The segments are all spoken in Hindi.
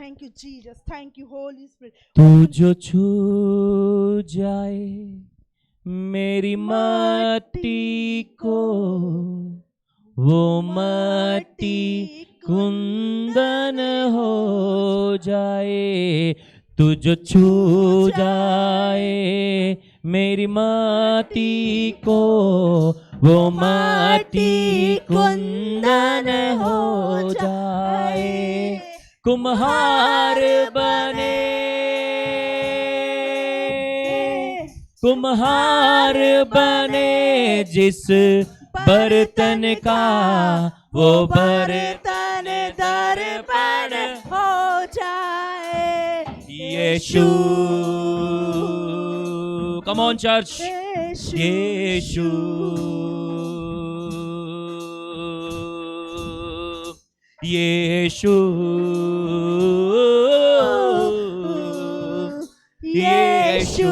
Thank you, Jesus. Thank you, Holy Spirit. तू जो छू जाए मेरी माटी को, वो माटी कुंदन हो जाए। तू जो छू जाए मेरी माटी को, वो माटी कुंदन हो जाए। कुम्हार बने, कुम्हार बने जिस बर्तन का, वो बर्तन दर्पण हो जाए। Yishu. Come on church. Yishu, Yishu, Yishu.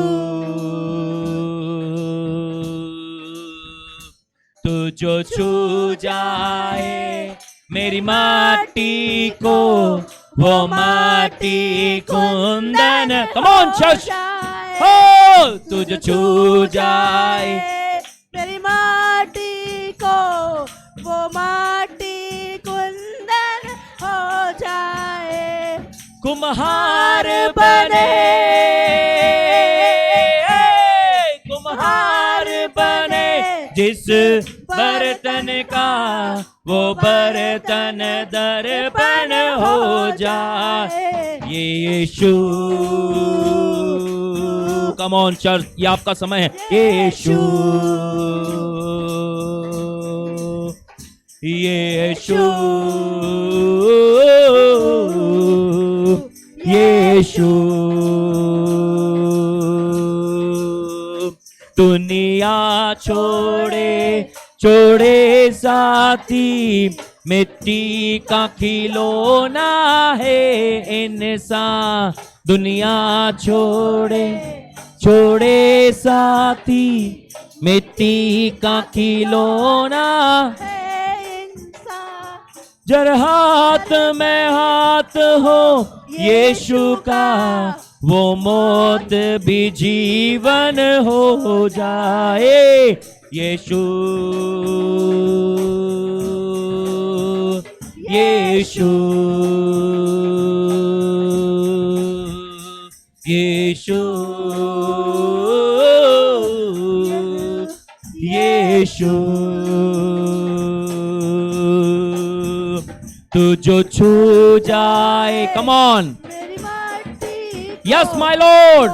तू जो छू जाए मेरी माटी को, वो माटी कुंदन। कम ऑन चर्च। हो, तू जो छू जाए मेरी माटी को, वो माटी कुंदन हो जाए। कुम्हार बने, कुम्हार बने जिस बर्तन का, वो बर्तन दर्पण हो जाए। यीशु। कम ऑन चर्च, ये आपका समय है। यीशु, यीशु, यीशु। दुनिया छोड़े छोड़े साथी, मिट्टी का खिलौना है इंसान। दुनिया छोड़े छोड़े साथी, मिट्टी का खिलौना है इंसान। जर हाथ में हाथ हो यीशु का, वो मौत भी जीवन हो जाए। यीशु, यीशु, यीशु, यीशु। तू जो छू जाए, come on. Yes my Lord.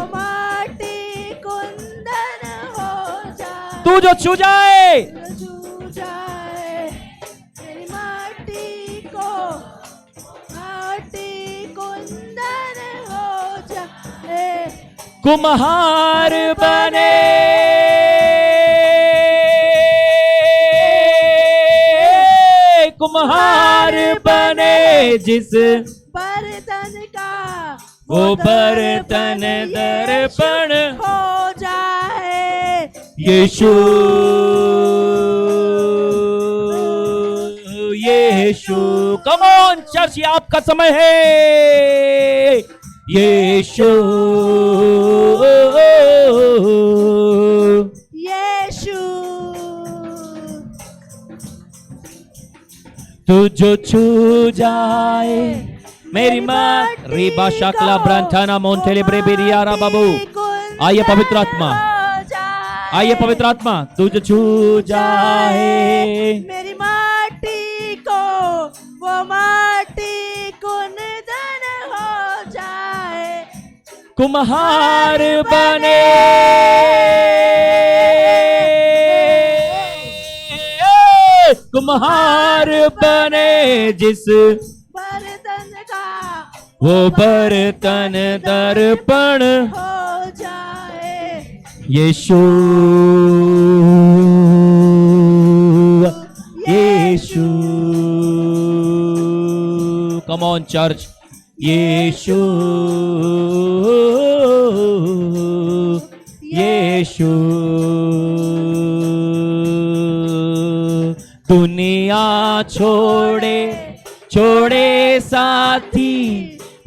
तू जो छू जाए, मेरी माटी को, माटी कुंदन हो जाए। कुम्हार बने, कुम्हार बने जिस बर्तन का, वो बर्तन दर्पण हो जाए। Yishu, Yishu. Come on church, ये आपका समय है। यीशु, यीशु। तू जो छू जाए मेरी माँ, रीबा शकला ब्रंथाना मोन्टेले ब्रेबिरियारा बाबू। आइए पवित्र आत्मा, आइए पवित्र आत्मा। तू जो छू जाए मेरी माटी को, वो माटी कुंदन हो जाए। कुम्हार बने, कुम्हार बने जिस बर्तन का, वो बर्तन दर्पण हो जाए। Yishu, Yishu. Come on church. Yishu, Yishu. दुनिया छोड़े छोड़े साथी,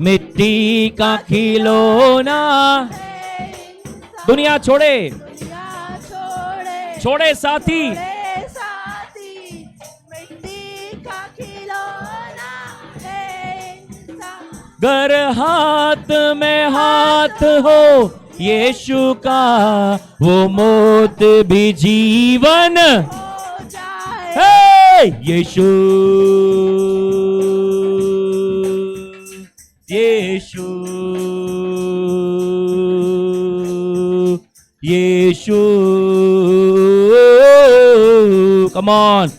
मिट्टी का खिलौना। है इंसान, दुनिया छोड़े दुनिया छोड़े छोड़े साथी, छोड़े साथी, मिट्टी का खिलौना है इंसान। गर हाथ में हाथ हो यीशु का, वो मौत भी जीवन हो जाए, है। यीशु यीशु यीशु, कम ऑन,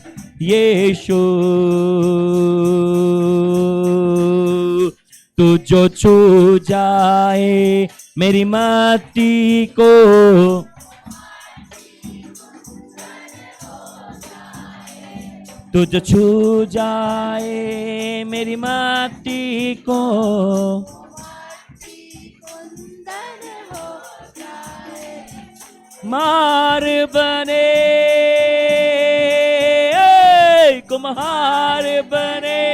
यीशु। तू जो छू जाए मेरी मट्टी को, तू जो छू जाए मेरी मट्टी को, कुंदन हो जाए, मार बने, कुम्हार बने,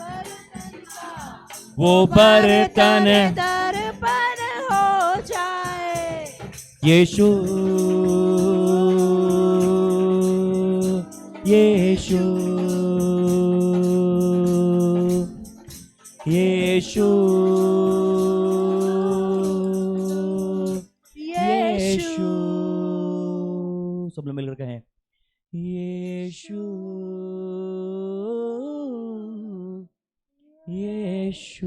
बर्तन का वो बर्तन दर्पण हो जाए। यीशु यीशु यीशु यीशु, सब लोग मिलकर कहें यीशु यीशु।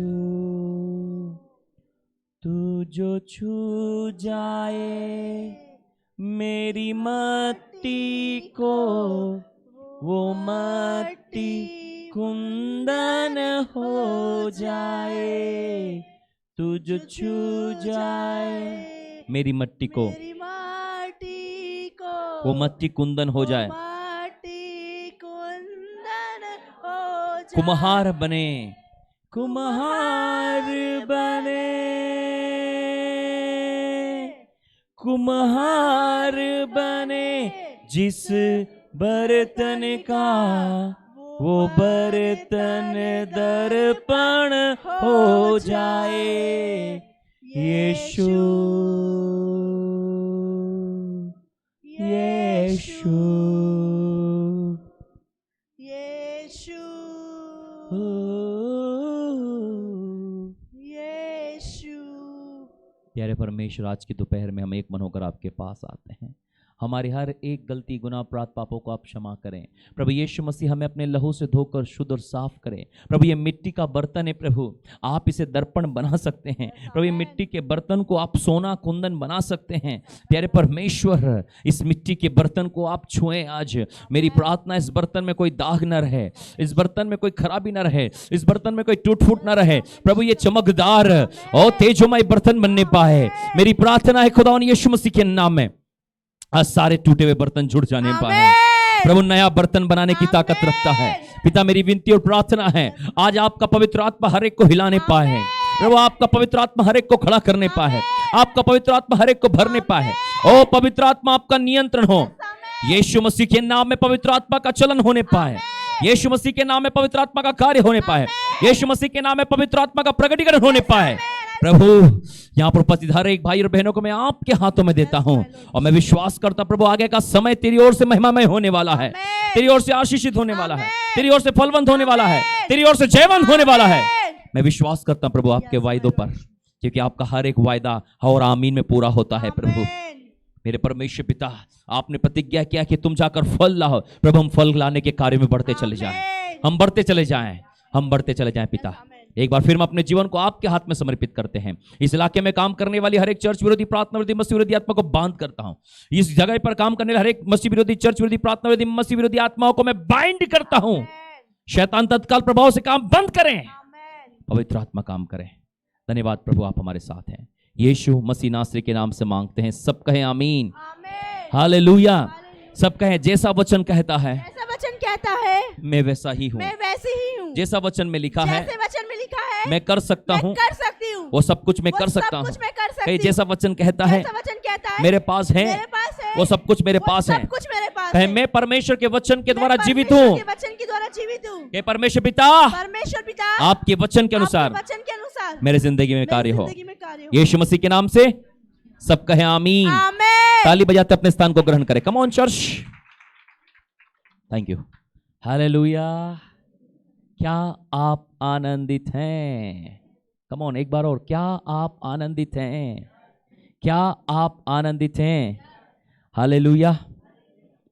तू जो छू जाए मेरी मट्टी को, वो मट्टी कुंदन हो जाए। तू जो छू जाए मेरी मट्टी को, मेरी माटी को, वो मट्टी कुंदन हो जाए। माटी कुंदन हो जाए। कुम्हार बने, कुम्हार बने, कुम्हार बने, जिस बर्तन का वो बर्तन दर्पण हो जाए। यीशु यीशु यीशु ओ, यीशु। प्यारे परमेश्वर, आज की दोपहर में हम एक मन होकर आपके पास आते हैं। हमारे हर एक गलती, गुनाह, अपराध, पापों को आप क्षमा करें। प्रभु यीशु मसीह हमें अपने लहू से धोकर शुद्ध और साफ करें। प्रभु ये मिट्टी का बर्तन है, प्रभु आप इसे दर्पण बना सकते हैं। प्रभु ये मिट्टी के बर्तन को आप सोना कुंदन बना सकते हैं। प्यारे परमेश्वर, इस मिट्टी के बर्तन को आप छुएं आज। मेरी प्रार्थना, इस बर्तन में कोई दाग न रहे, इस बर्तन में कोई खराबी न रहे, इस बर्तन में कोई टूट फूट न रहे। प्रभु ये चमकदार और तेजोमय बर्तन बनने पाए। मेरी प्रार्थना है खुदा यीशु मसीह के नाम में, आज सारे टूटे हुए बर्तन जुड़ जाने पाए। प्रभु नया बर्तन बनाने की ताकत रखता है। पिता, मेरी विनती और प्रार्थना है आज आपका पवित्र आत्मा हर एक को हिलाने पाए। प्रभु आपका पवित्र आत्मा हर एक को खड़ा करने पाए, आपका पवित्र आत्मा हर एक को भरने पाए। ओ पवित्र आत्मा, आपका नियंत्रण हो। यीशु मसीह के नाम में पवित्र आत्मा का चलन होने पाए। यीशु मसीह के नाम में पवित्र आत्मा का कार्य होने पाए। यीशु मसीह के नाम में पवित्र आत्मा का प्रकटीकरण होने पाए। प्रभु यहाँ पर उपस्थित हर एक भाई और बहनों को मैं आपके हाथों में देता हूँ और मैं विश्वास करता प्रभु आगे का समय तेरी ओर से महिमामय होने वाला है, तेरी ओर से आशीषित होने वाला है, तेरी ओर से फलवंत होने वाला है, तेरी ओर से जयवंत होने वाला है। मैं विश्वास करता हूँ प्रभु आपके वायदों पर, क्योंकि आपका हर एक वायदा और आमीन में पूरा होता है। प्रभु मेरे परमेश्वर पिता, आपने प्रतिज्ञा किया कि तुम जाकर फल लाओ। प्रभु हम फल लाने के कार्य में बढ़ते चले जाएं, हम बढ़ते चले जाएं, हम बढ़ते चले जाएं। पिता, एक बार फिर हम अपने जीवन को आपके हाथ में समर्पित करते हैं। इस इलाके में काम करने वाली हर एक चर्च विरोधी, प्रार्थना विरोधी, मसीह विरोधी आत्मा को बांध करता हूं। इस जगह पर काम करने वाले हर एक मसीह विरोधी, चर्च विरोधी, प्रार्थना विरोधी, मसीह विरोधी आत्माओं को मैं बाइंड करता हूं। शैतान तत्काल प्रभाव से काम बंद करें, पवित्र आत्मा काम करें। धन्यवाद प्रभु, आप हमारे साथ हैं। यीशु मसीह नासरी के नाम से मांगते हैं, सब कहें आमीन, हालेलुया। सब कहें, जैसा वचन कहता है, ऐसा वचन कहता है, मैं वैसा ही हूँ, मैं वैसी ही हूँ। जैसा वचन में लिखा है, जैसे वचन में लिखा है, मैं कर सकता हूँ, कर सकती हूँ, वो सब कुछ मैं वो कर सब सकता हूँ। कुछ मैं कर सकती कहीं हूँ। जैसा वचन कहता है, जैसा वचन कहता है, मेरे पास है, मेरे पास है, वो सब कुछ मेरे वो पास है। सब कुछ मेरे पास कहे है। मैं परमेश्वर के वचन के मैं द्वारा जीवित परमेश्वर हूँ। के वचन के द्वारा जीवित हूँ। हे परमेश्वर पिता, परमेश्वर पिता आपके वचन के अनुसार आपके वचन के अनुसार मेरे जिंदगी में कार्य मेरी हो। जिंदगी में कार्य हो। यीशु मसीह के नाम से सब कहे आमीन। आमीन। ताली बजाते अपने स्थान को ग्रहण करें। कम on church. Thank you. Hallelujah. क्या आप आनंदित हैं? कम ऑन एक बार और, क्या आप आनंदित हैं? क्या आप आनंदित हैं? हालेलुया।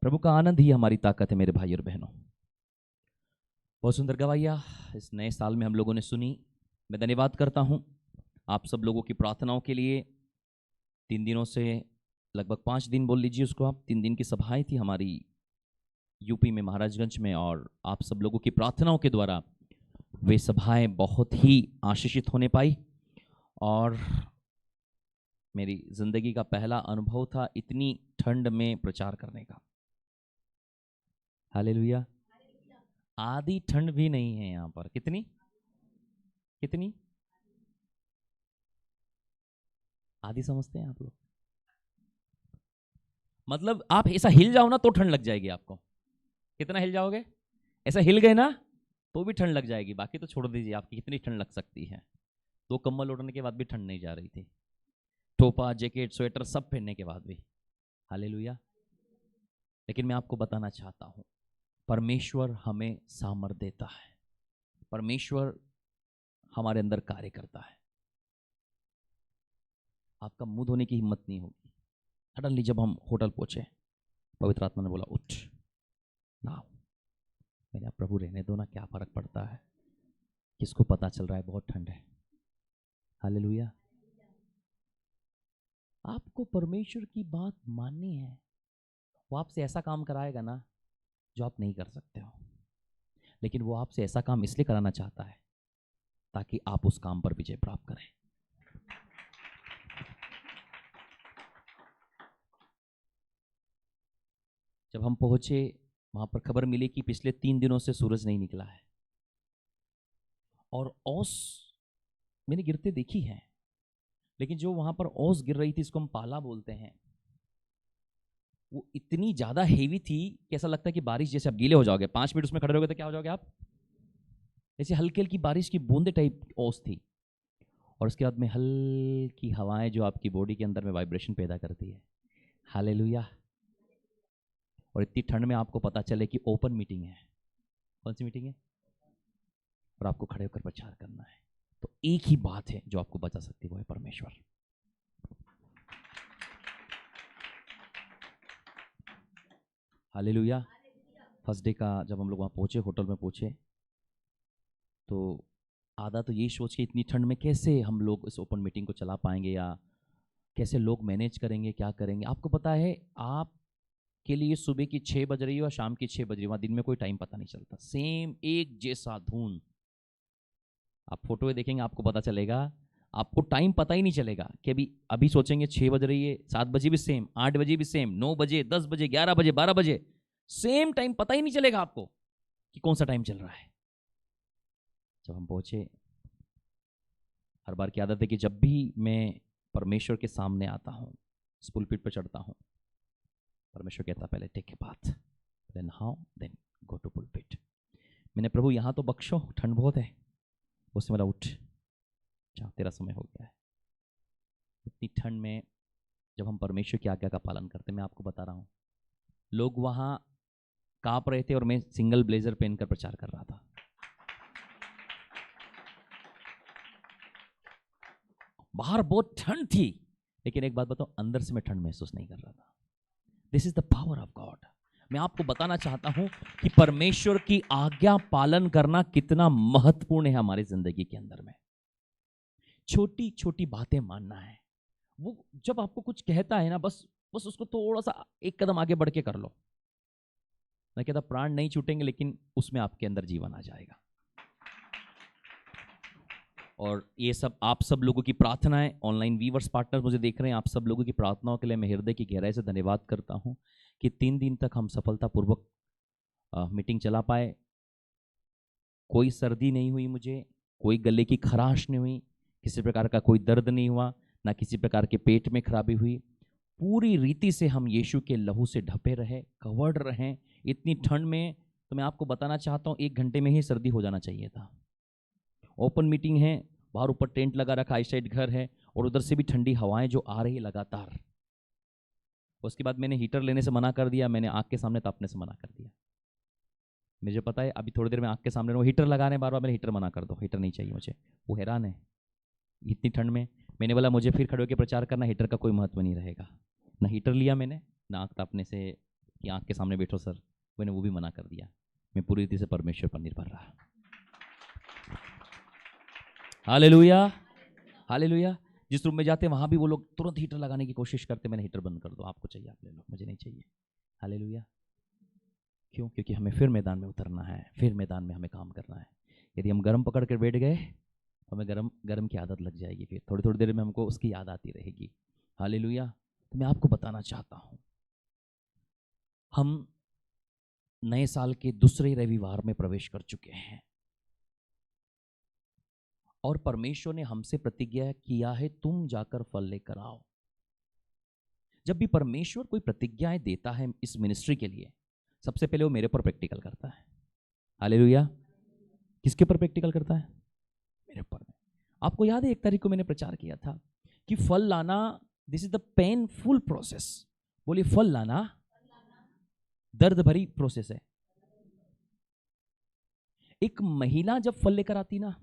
प्रभु का आनंद ही हमारी ताकत है मेरे भाई और बहनों। बहुत सुंदर गवाहियाँ इस नए साल में हम लोगों ने सुनी। मैं धन्यवाद करता हूँ आप सब लोगों की प्रार्थनाओं के लिए। 3 दिनों से, लगभग 5 दिन बोल लीजिए उसको आप, 3 दिन की सभाएं थी हमारी यूपी में, महाराजगंज में, और आप सब लोगों की प्रार्थनाओं के द्वारा वे सभाएं बहुत ही आशीषित होने पाई। और मेरी जिंदगी का पहला अनुभव था इतनी ठंड में प्रचार करने का। हालेलुया। आधी ठंड भी नहीं है यहाँ पर। कितनी कितनी आधी समझते हैं आप लोग? मतलब आप ऐसा हिल जाओ ना तो ठंड लग जाएगी आपको। कितना हिल जाओगे? ऐसा हिल गए ना तो भी ठंड लग जाएगी। बाकी तो छोड़ दीजिए, आपकी कितनी ठंड लग सकती है। 2 कंबल ओढ़ने के बाद भी ठंड नहीं जा रही थी। टोपा, जैकेट, स्वेटर सब पहनने के बाद भी। हालेलुया। लेकिन मैं आपको बताना चाहता हूं, परमेश्वर हमें सामर्थ देता है। परमेश्वर हमारे अंदर कार्य करता है। आपका मुंह धोने की हिम्मत नहीं होगी। सडनली जब हम होटल पहुंचे, पवित्र आत्मा ने बोला उठ ना। मैंने आप प्रभु रहने दो ना, क्या फर्क पड़ता है, किसको पता चल रहा है बहुत ठंड है। हालेलुया। आपको परमेश्वर की बात माननी है। वो आपसे ऐसा काम कराएगा ना जो आप नहीं कर सकते हो, लेकिन वो आपसे ऐसा काम इसलिए कराना चाहता है ताकि आप उस काम पर विजय प्राप्त करें। जब हम पहुंचे वहां पर खबर मिली कि पिछले 3 दिनों से सूरज नहीं निकला है और ओस मैंने गिरते देखी है, लेकिन जो वहां पर ओस गिर रही थी, इसको हम पाला बोलते हैं, वो इतनी ज्यादा हेवी थी कि ऐसा लगता है कि बारिश जैसे आप गीले हो जाओगे। 5 मिनट उसमें खड़े रहोगे तो क्या हो जाओगे आप? ऐसे हल्की हल्की बारिश की बूंदे टाइप ओस थी। और उसके बाद में हल्की हवाएं जो आपकी बॉडी के अंदर में वाइब्रेशन पैदा करती है। हालेलुया। और इतनी ठंड में आपको पता चले कि ओपन मीटिंग है। कौन सी मीटिंग है? और आपको खड़े होकर प्रचार करना है। तो एक ही बात है जो आपको बचा सकती है, वो है परमेश्वर। हालेलुया। फर्स्ट डे का जब हम लोग वहाँ पहुँचे, होटल में पहुँचे, तो आधा तो यही सोच के इतनी ठंड में कैसे हम लोग इस ओपन मीटिंग को चला पाएंगे, या कैसे लोग मैनेज करेंगे, क्या करेंगे। आपको पता है आप के लिए सुबह की 6 बज रही हो और शाम की 6 बज रही हो, वहाँ दिन में कोई टाइम पता नहीं चलता। सेम एक जैसा धुंध। आप फोटो में देखेंगे आपको पता चलेगा, आपको टाइम पता ही नहीं चलेगा कि अभी सोचेंगे 6 बज रही है, 7 बजे भी सेम, 8 बजे भी सेम, 9 बजे, 10 बजे, 11 बजे, 12 बजे, सेम टाइम पता ही नहीं चलेगा आपको कि कौन सा टाइम चल रहा है। जब हम पहुंचे, हर बार की आदत है कि जब भी मैं परमेश्वर के सामने आता हूँ, इस पुलपिट पर चढ़ता हूँ, परमेश्वर कहता पहले take a bath, then how, then go to pulpit. मैंने प्रभु यहाँ तो बख्शो, ठंड बहुत है। उसने बोला उठ जा, तेरा समय हो गया है। इतनी ठंड में जब हम परमेश्वर की आज्ञा का पालन करते, मैं आपको बता रहा हूँ, लोग वहाँ कांप रहे थे और मैं सिंगल ब्लेजर पहनकर प्रचार कर रहा था। बाहर बहुत ठंड थी, लेकिन एक बात बताओ, अंदर से मैं ठंड महसूस नहीं कर रहा था। This is the power of God. मैं आपको बताना चाहता हूं कि परमेश्वर की आज्ञा पालन करना कितना महत्वपूर्ण है हमारी जिंदगी के अंदर में। छोटी छोटी बातें मानना है। वो जब आपको कुछ कहता है ना, बस उसको थोड़ा सा एक कदम आगे बढ़ के कर लो। मैं कहता प्राण नहीं छूटेंगे, लेकिन उसमें आपके अंदर जीवन आ जाएगा। और ये सब आप सब लोगों की प्रार्थनाएं, ऑनलाइन व्यूअर्स पार्टनर मुझे देख रहे हैं, आप सब लोगों की प्रार्थनाओं के लिए मैं हृदय की गहराई से धन्यवाद करता हूं कि 3 दिन तक हम सफलतापूर्वक मीटिंग चला पाए। कोई सर्दी नहीं हुई मुझे, कोई गले की खराश नहीं हुई, किसी प्रकार का कोई दर्द नहीं हुआ, ना किसी प्रकार के पेट में खराबी हुई। पूरी रीति से हम यीशु के लहू से ढपे रहे, कवर्ड रहे। इतनी ठंड में तो मैं आपको बताना चाहता हूँ 1 घंटे में ही सर्दी हो जाना चाहिए था। ओपन मीटिंग है, बाहर ऊपर टेंट लगा रखा, इस साइड घर है और उधर से भी ठंडी हवाएं जो आ रही है लगातार। उसके बाद मैंने हीटर लेने से मना कर दिया, मैंने आग के सामने तापने से मना कर दिया। मुझे पता है अभी थोड़ी देर में आग के सामने वो हीटर लगा रहे हैं, बार बार मैंने हीटर मना कर दो, हीटर नहीं चाहिए मुझे। वो हैरान है इतनी ठंड में। मैंने बोला मुझे फिर खड़े होकर प्रचार करना, हीटर का कोई महत्व नहीं रहेगा। ना हीटर लिया मैंने, ना आग तापने से कि आग के सामने बैठो सर, मैंने वो भी मना कर दिया। मैं पूरी रीति से परमेश्वर पर निर्भर रहा। Hallelujah, hallelujah. जिस रूम में जाते हैं वहां भी वो लोग तुरंत हीटर लगाने की कोशिश करते, मैंने हीटर बंद कर दो, आपको चाहिए आप ले लो, मुझे नहीं चाहिए। हालेलुया। क्यों? क्योंकि हमें फिर मैदान में उतरना है, फिर मैदान में हमें काम करना है। यदि हम गर्म पकड़ कर बैठ गए तो हमें गर्म की आदत लग जाएगी, फिर थोड़ी थोड़ी देर में हमको उसकी याद आती रहेगी। हालेलुया। तो मैं आपको बताना चाहता हूं, हम नए साल के दूसरे रविवार में प्रवेश कर चुके हैं और परमेश्वर ने हमसे प्रतिज्ञा किया है, तुम जाकर फल लेकर आओ। जब भी परमेश्वर कोई प्रतिज्ञाएं देता है इस मिनिस्ट्री के लिए, सबसे पहले वो मेरे पर प्रैक्टिकल करता है। हालेलुया। किसके पर प्रैक्टिकल करता है? मेरे पर। आपको याद है 1 तारीख को मैंने प्रचार किया था कि फल लाना, this is the painful process. बोलिए, फल लाना दर्द भरी प्रोसेस है। एक महिला जब फल लेकर आती ना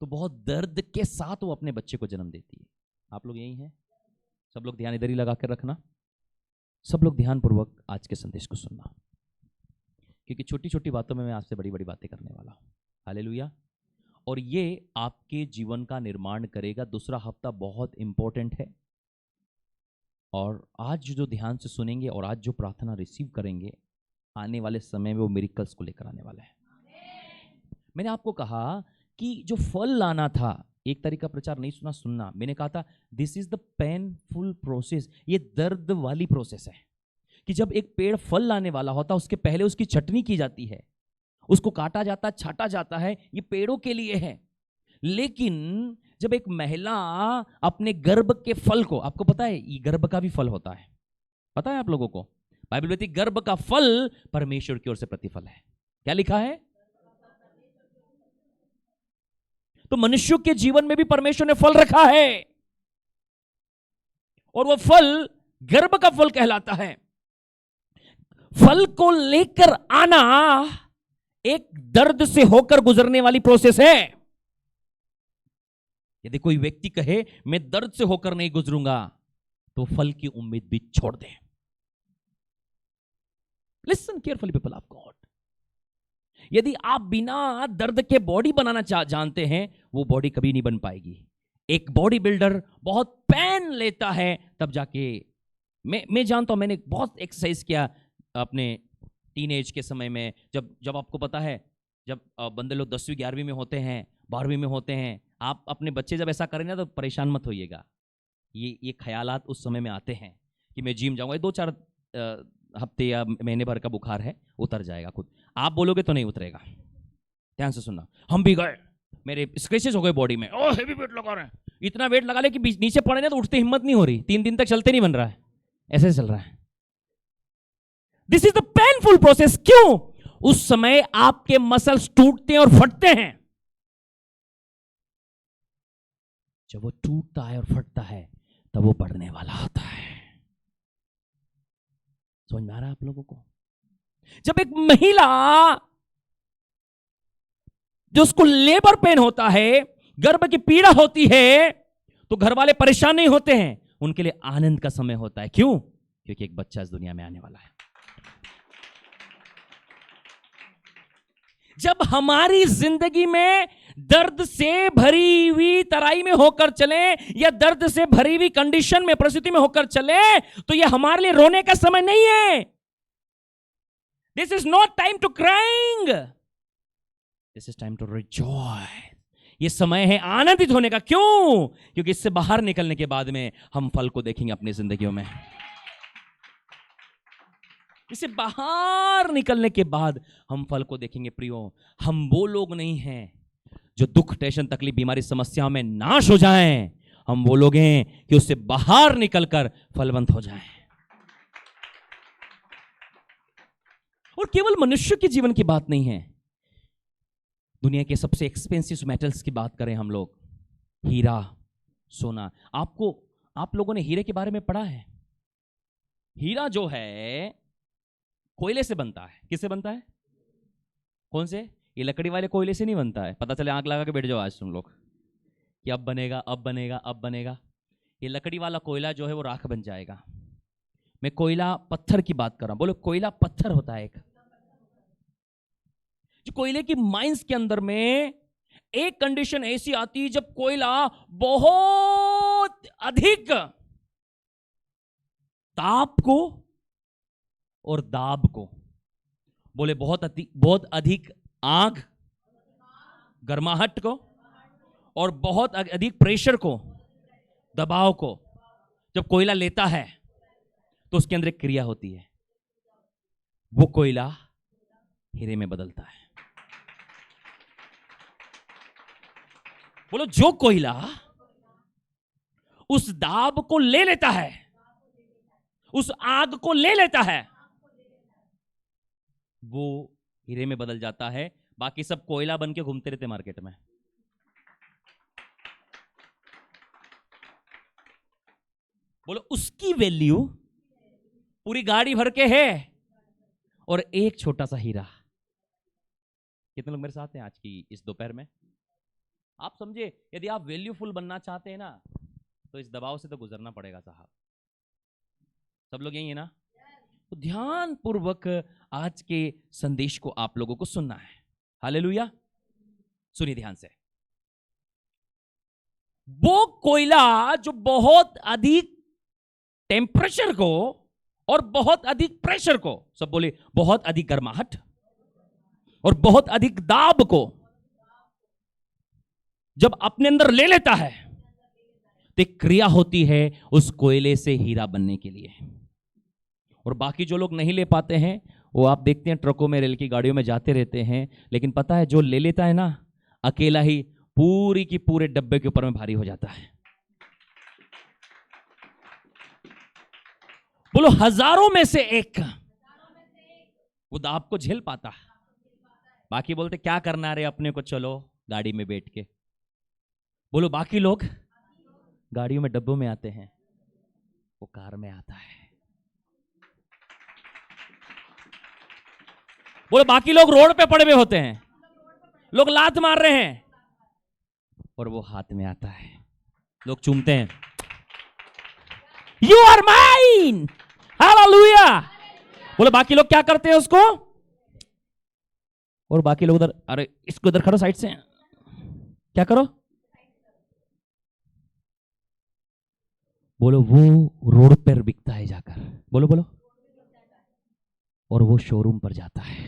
तो बहुत दर्द के साथ वो अपने बच्चे को जन्म देती है। आप लोग यही हैं? सब लोग ध्यान इधर ही लगा कर रखना, सब लोग ध्यानपूर्वक आज के संदेश को सुनना, क्योंकि छोटी छोटी बातों में मैं आपसे बड़ी बड़ी बातें करने वाला हूं। हालेलुया। और ये आपके जीवन का निर्माण करेगा। दूसरा हफ्ता बहुत इंपॉर्टेंट है और आज जो ध्यान से सुनेंगे और आज जो प्रार्थना रिसीव करेंगे, आने वाले समय में वो मिरेकल्स को लेकर आने वाला है। मैंने आपको कहा कि जो फल लाना था, 1 तारीख का प्रचार नहीं सुनना। मैंने कहा था this is the painful process. ये दर्द वाली प्रोसेस है कि जब एक पेड़ फल लाने वाला होता, उसके पहले उसकी छटनी की जाती है, उसको काटा जाता, छाटा जाता है, ये पेड़ों के लिए है। लेकिन जब एक महिला अपने गर्भ के फल को, आपको पता है ये गर्भ का भी फल होता है, पता है आप लोगों को? बाइबल कहती है गर्भ का फल परमेश्वर की ओर से प्रतिफल है। क्या लिखा है? तो मनुष्यों के जीवन में भी परमेश्वर ने फल रखा है और वो फल गर्भ का फल कहलाता है। फल को लेकर आना एक दर्द से होकर गुजरने वाली प्रोसेस है। यदि कोई व्यक्ति कहे मैं दर्द से होकर नहीं गुजरूंगा, तो फल की उम्मीद भी छोड़ दे। Listen carefully people of God. यदि आप बिना दर्द के बॉडी बनाना जानते हैं, वो बॉडी कभी नहीं बन पाएगी। एक बॉडी बिल्डर बहुत पेन लेता है तब जाके, मैं जानता हूं, मैंने बहुत एक्सरसाइज किया अपने टीनेज के समय में। जब आपको पता है, जब बंदे लोग 10वीं 11वीं में होते हैं, 12वीं में होते हैं, आप अपने बच्चे जब ऐसा करें ना तो परेशान मत होइएगा। ये ख्यालात उस समय में आते हैं कि मैं जिम जाऊंगा, 2-4 हफ्ते या महीने भर का बुखार है, उतर जाएगा खुद। आप बोलोगे तो नहीं उतरेगा। ध्यान से सुनना। हम भी गए, मेरे स्क्रैचेस हो गए बॉडी में, ओ हेवी वेट लगा रहे हैं, इतना वेट लगा ले कि नीचे पड़े ना तो उठते हिम्मत नहीं हो रही, 3 दिन तक चलते नहीं बन रहा है, ऐसे चल रहा है। This is the painful process. क्यों? उस समय आपके मसल्स टूटते हैं और फटते हैं। जब वो टूटता है और फटता है तब वो बढ़ने वाला होता है। समझ में आ रहा है आप लोगों को? जब एक महिला, जो उसको लेबर पेन होता है, गर्भ की पीड़ा होती है, तो घर वाले परेशान नहीं होते हैं, उनके लिए आनंद का समय होता है। क्यों? क्योंकि एक बच्चा इस दुनिया में आने वाला है। जब हमारी जिंदगी में दर्द से भरी हुई तराई में होकर चले या दर्द से भरी हुई कंडीशन में, परिस्थिति में होकर चले, तो यह हमारे लिए रोने का समय नहीं है। This is not time to crying, this is time to rejoice. ये समय है आनंदित होने का। क्यों? क्योंकि इससे बाहर निकलने के बाद में हम फल को देखेंगे अपनी जिंदगियों में। इससे बाहर निकलने के बाद हम फल को देखेंगे। प्रियो, हम वो लोग नहीं हैं जो दुख, टेंशन, तकलीफ, बीमारी, समस्याओं में नाश हो जाएं। हम वो लोग हैं कि उससे बाहर निकलकर फलवंत हो जाएं। और केवल मनुष्य के जीवन की बात नहीं है, दुनिया के सबसे एक्सपेंसिव मेटल्स की बात करें हम लोग, हीरा, सोना। आप लोगों ने हीरे के बारे में पढ़ा है? हीरा जो है कोयले से बनता है। किससे बनता है? कौन से? ये लकड़ी वाले कोयले से नहीं बनता है। पता चले आग लगा के बैठ जाओ आज तुम लोग कि अब बनेगा, अब बनेगा, अब बनेगा। ये लकड़ी वाला कोयला जो है वो राख बन जाएगा। मैं कोयला पत्थर की बात कर रहा हूं। बोलो, कोयला पत्थर होता है एक। जो कोयले की माइंस के अंदर में एक कंडीशन ऐसी आती है जब कोयला बहुत अधिक ताप को और दाब को, बोले बहुत अधिक आग, गर्माहट को और बहुत अधिक प्रेशर को, दबाव को जब कोयला लेता है तो उसके अंदर एक क्रिया होती है, वो कोयला हीरे में बदलता है। बोलो, जो कोयला उस दाब को ले लेता है, उस आग को ले लेता है, वो हीरे में बदल जाता है। बाकी सब कोयला बन के घूमते रहते मार्केट में। बोलो, उसकी वैल्यू पूरी गाड़ी भर के है और एक छोटा सा हीरा। कितने लोग मेरे साथ हैं आज की इस दोपहर में? आप समझे, यदि आप वैल्यूफुल बनना चाहते हैं ना तो इस दबाव से तो गुजरना पड़ेगा साहब। सब लोग यही है ना? तो ध्यान पूर्वक आज के संदेश को आप लोगों को सुनना है। हालेलुया। सुनिए ध्यान से। वो कोयला जो बहुत अधिक टेम्परेचर को और बहुत अधिक प्रेशर को, सब बोले, बहुत अधिक गर्माहट और बहुत अधिक दाब को जब अपने अंदर ले लेता है तो एक क्रिया होती है उस कोयले से हीरा बनने के लिए। और बाकी जो लोग नहीं ले पाते हैं वो आप देखते हैं ट्रकों में, रेल की गाड़ियों में जाते रहते हैं, लेकिन पता है जो ले लेता है ना, अकेला ही पूरी की पूरे डब्बे के ऊपर में भारी हो जाता है। बोलो, हजारों में से एक वो दाब को झेल पाता है। बाकी बोलते क्या करना रे, अपने को चलो गाड़ी में बैठ के। बोलो, बाकी लोग गाड़ियों में, डब्बों में आते हैं, वो कार में आता है। बोलो, बाकी लोग रोड पे पड़े हुए होते हैं, लोग लात मार रहे हैं और वो हाथ में आता है, लोग चूमते हैं, यू आर माइन, हालेलुया। बोलो, बाकी लोग क्या करते हैं उसको? और बाकी लोग उधर, अरे इसको उधर खड़ो साइड से, क्या करो? बोलो, वो रोड पर बिकता है जाकर। बोलो बोलो, और वो शोरूम पर जाता है।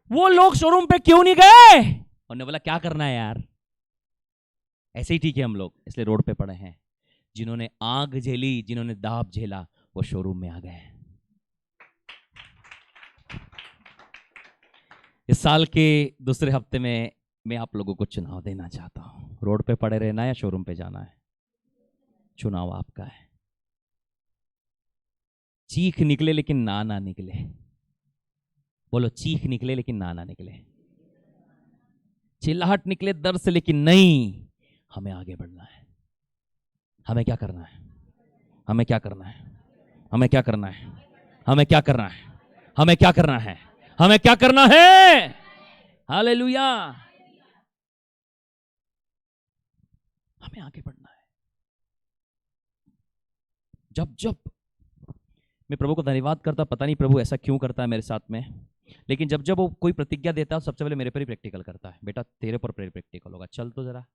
वो लोग शोरूम पे क्यों नहीं गए? उन्होंने बोला क्या करना है यार, ऐसे ही ठीक है हम लोग, इसलिए रोड पे पड़े हैं। जिन्होंने आग झेली, जिन्होंने दाब झेला, वो शोरूम में आ गए। इस साल के दूसरे हफ्ते में मैं आप लोगों को चुनाव देना चाहता हूं। रोड पे पड़े रहना है या शोरूम पे जाना है, चुनाव आपका है। चीख निकले लेकिन ना ना निकले। बोलो, चीख निकले लेकिन ना ना निकले, चिल्लाहट निकले दर्द से, लेकिन नहीं, हमें आगे बढ़ना है। हमें क्या करना है? हमें क्या करना है? हमें क्या करना है? हमें क्या करना है? हमें क्या करना है? हमें क्या करना है? हालेलुया। हमें आगे बढ़ना है। जब जब मैं प्रभु को धन्यवाद करता, पता नहीं प्रभु ऐसा क्यों करता है मेरे साथ में, लेकिन जब जब वो कोई प्रतिज्ञा देता है सबसे पहले मेरे पर ही प्रैक्टिकल करता है। बेटा तेरे पर प्रैक्टिकल होगा, चल तो जरा।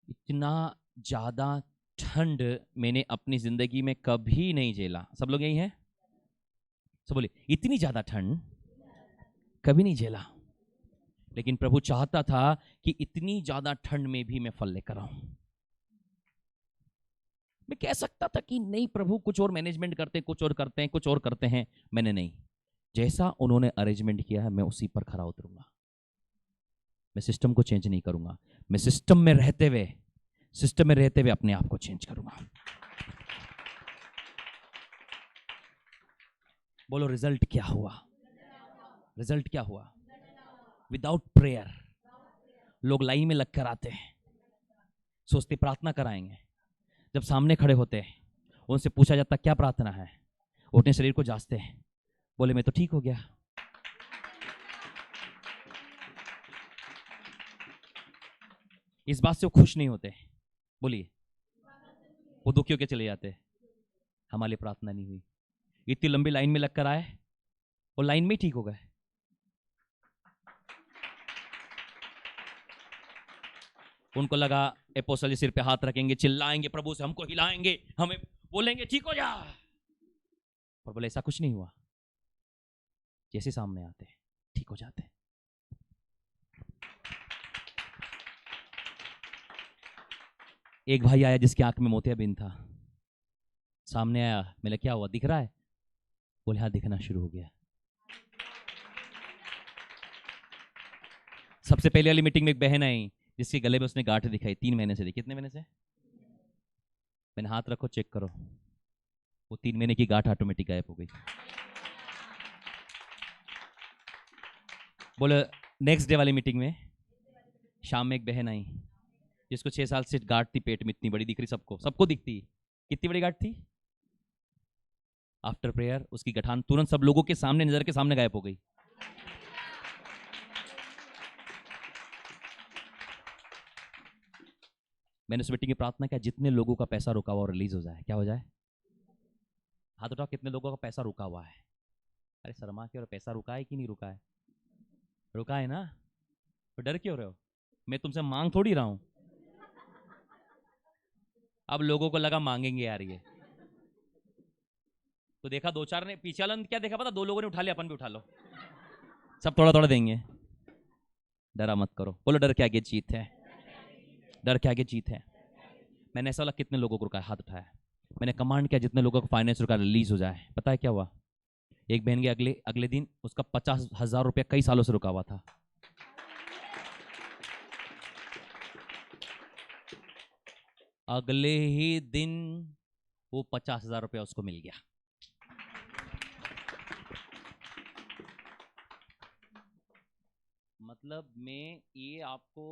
इतना ज्यादा ठंड मैंने अपनी जिंदगी में कभी नहीं झेला। सब लोग यही हैं? सब बोले, इतनी ज्यादा ठंड कभी नहीं झेला। लेकिन प्रभु चाहता था कि इतनी ज्यादा ठंड में भी मैं फल लेकर आऊं। मैं कह सकता था कि नहीं प्रभु, कुछ और मैनेजमेंट करते हैं, कुछ और करते हैं, कुछ और करते हैं। मैंने नहीं, जैसा उन्होंने अरेंजमेंट किया है मैं उसी पर खरा उतरूंगा। मैं सिस्टम को चेंज नहीं करूंगा, मैं सिस्टम में रहते हुए अपने आप को चेंज करूंगा। बोलो रिजल्ट क्या हुआ? रिजल्ट क्या हुआ? विदाउट प्रेयर लोग लाइन में लगकर आते हैं, सोचते प्रार्थना कराएंगे, जब सामने खड़े होते हैं उनसे पूछा जाता क्या प्रार्थना है, वो अपने शरीर को जांचते हैं, बोले मैं तो ठीक हो गया। इस बात से वो खुश नहीं होते, बोलिए, वो दुखी होकर चले जाते, हमारे लिए प्रार्थना नहीं हुई। इतनी लंबी लाइन में लगकर आए और लाइन में ही ठीक हो गए। उनको लगा एपोस्टल जी सिर पे हाथ रखेंगे, चिल्लाएंगे प्रभु से, हमको हिलाएंगे, हमें बोलेंगे ठीक हो जा, पर बोले ऐसा कुछ नहीं हुआ। जैसे सामने आते ठीक हो जाते। एक भाई आया जिसकी आंख में मोतियाबिंद था, सामने आया, मैंने क्या हुआ, दिख रहा है? बोले हाँ दिखना शुरू हो गया। सबसे पहले वाली मीटिंग में एक बहन आई जिसके गले में उसने गांठ दिखाई, 3 महीने से थी। कितने महीने से? मैंने हाथ रखो चेक करो, वो 3 महीने की गांठ ऑटोमेटिक गायब हो गई। बोले नेक्स्ट डे वाली मीटिंग में शाम में एक बहन आई जिसको 6 साल से गांठ थी पेट में, इतनी बड़ी दिख रही, सबको दिखती। कितनी बड़ी गांठ थी? आफ्टर प्रेयर उसकी गठान तुरंत सब लोगों के सामने, नजर के सामने गायब हो गई। मैंने उस मीटिंग में प्रार्थना किया, जितने लोगों का पैसा रुका हुआ रिलीज हो जाए। क्या हो जाए? हाथ उठाओ, कितने लोगों का पैसा रुका हुआ है? अरे शर्मा के, और पैसा रुका है कि नहीं रुका है? रुका है ना, तो डर क्यों रहे हो? मैं तुमसे मांग थोड़ी रहा हूं। अब लोगों को लगा मांगेंगे यार ये, तो देखा 2-4 ने, पीछे वाला ने क्या देखा पता, 2 लोगों ने उठा लिया, अपन भी उठा लो, सब थोड़ा थोड़ा देंगे। डरा मत करो, बोलो डर के आगे जीत है, डर के आगे जीत है। मैंने ऐसा वाला कितने लोगों को रुका है, हाथ उठाया। मैंने कमांड किया जितने लोगों का फाइनेंस रुका रिलीज हो जाए। पता है क्या हुआ? एक बहन के अगले दिन उसका 50,000 रुपया कई सालों से रुका हुआ था। अगले ही दिन वो 50,000 रुपया उसको मिल गया। मतलब मैं ये आपको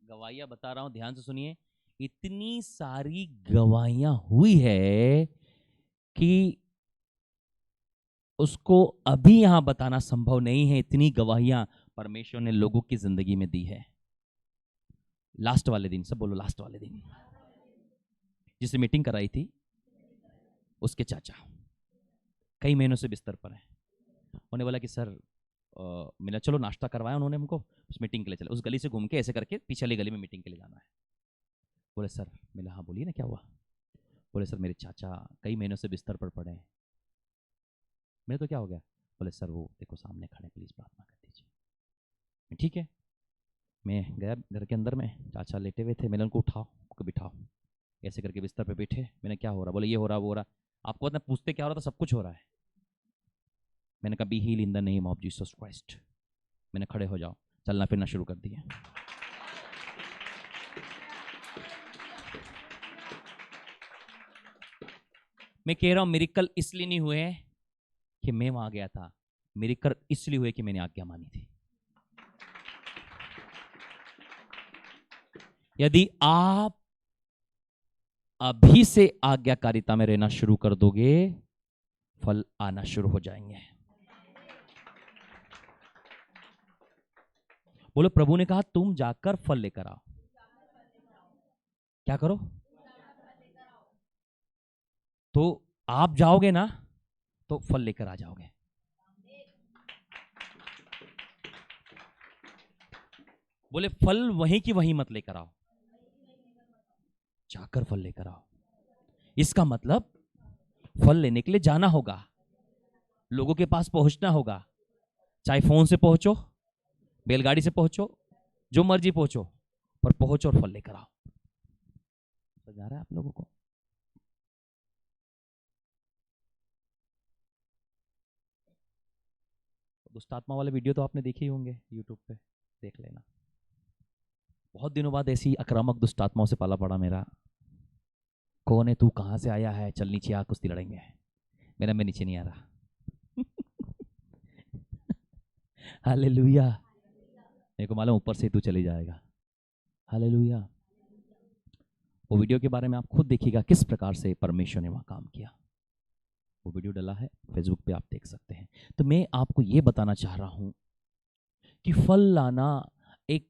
गवाहियां बता रहा हूं, ध्यान से सुनिए। इतनी सारी गवाहियां हुई है कि उसको अभी यहां बताना संभव नहीं है। इतनी गवाहियां परमेश्वर ने लोगों की जिंदगी में दी है। लास्ट वाले दिन, सब बोलो लास्ट वाले दिन, जिसने मीटिंग कराई थी उसके चाचा कई महीनों से बिस्तर पर है। उन्होंने बोला कि सर मिला, चलो नाश्ता करवाया उन्होंने हमको, उस मीटिंग के लिए चले। उस गली से घूम के ऐसे करके पिछली गली में मीटिंग के लिए जाना है। बोले सर, मिला, हाँ बोलिए ना क्या हुआ? बोले सर मेरे चाचा कई महीनों से बिस्तर पर पड़े हैं। मेरे तो क्या हो गया? बोले सर वो देखो सामने खड़े, प्लीज प्रार्थना कर दीजिए। ठीक है, मैं गया घर के अंदर में, चाचा लेटे हुए थे, मैंने उनको उठाओ, उनको बिठाओ, ऐसे करके बिस्तर पे बैठे। मैंने क्या हो रहा? बोले ये हो रहा वो हो रहा। आपको पता पूछते क्या हो रहा था? सब कुछ हो रहा है। मैंने कहा be heal in the name of Jesus Christ. मैंने खड़े हो जाओ, चलना फिरना शुरू कर दिया। मैं कह रहा हूं मिरेकल इसलिए नहीं हुए कि मैं वहां गया था, मिरेकल इसलिए हुए कि मैंने आज्ञा मानी थी। यदि आप अभी से आज्ञाकारिता में रहना शुरू कर दोगे, फल आना शुरू हो जाएंगे। बोलो प्रभु ने कहा तुम जाकर फल लेकर आओ। क्या करो? तो आप जाओगे ना तो फल लेकर आ जाओगे। बोले फल वहीं की वहीं मत लेकर आओ, जाकर फल लेकर आओ। इसका मतलब फल लेने के लिए जाना होगा, लोगों के पास पहुंचना होगा। चाहे फोन से पहुंचो, बैलगाड़ी से पहुंचो, जो मर्जी पहुंचो, पर पहुंचो और फल लेकर आओ। समझ आ रहा है आप लोगों को? दुष्टात्मा वाले वीडियो तो आपने देखे ही होंगे, यूट्यूब पे देख लेना। बहुत दिनों बाद ऐसी आक्रामक दुष्ट आत्माओं से पाला पड़ा मेरा। कौन है तू, कहां से आया है, चल नीचे आ, कुश्ती लड़ेंगे। मेरा मैं नीचे नहीं आ रहा। हालेलुया। मेरे को मालूम ऊपर से तू चले जाएगा। हालेलुया। वो वीडियो के बारे में आप खुद देखिएगा किस प्रकार से परमेश्वर ने वहां काम किया। वो वीडियो डला है फेसबुक पे, आप देख सकते हैं। तो मैं आपको ये बताना चाह रहा हूं कि फल लाना एक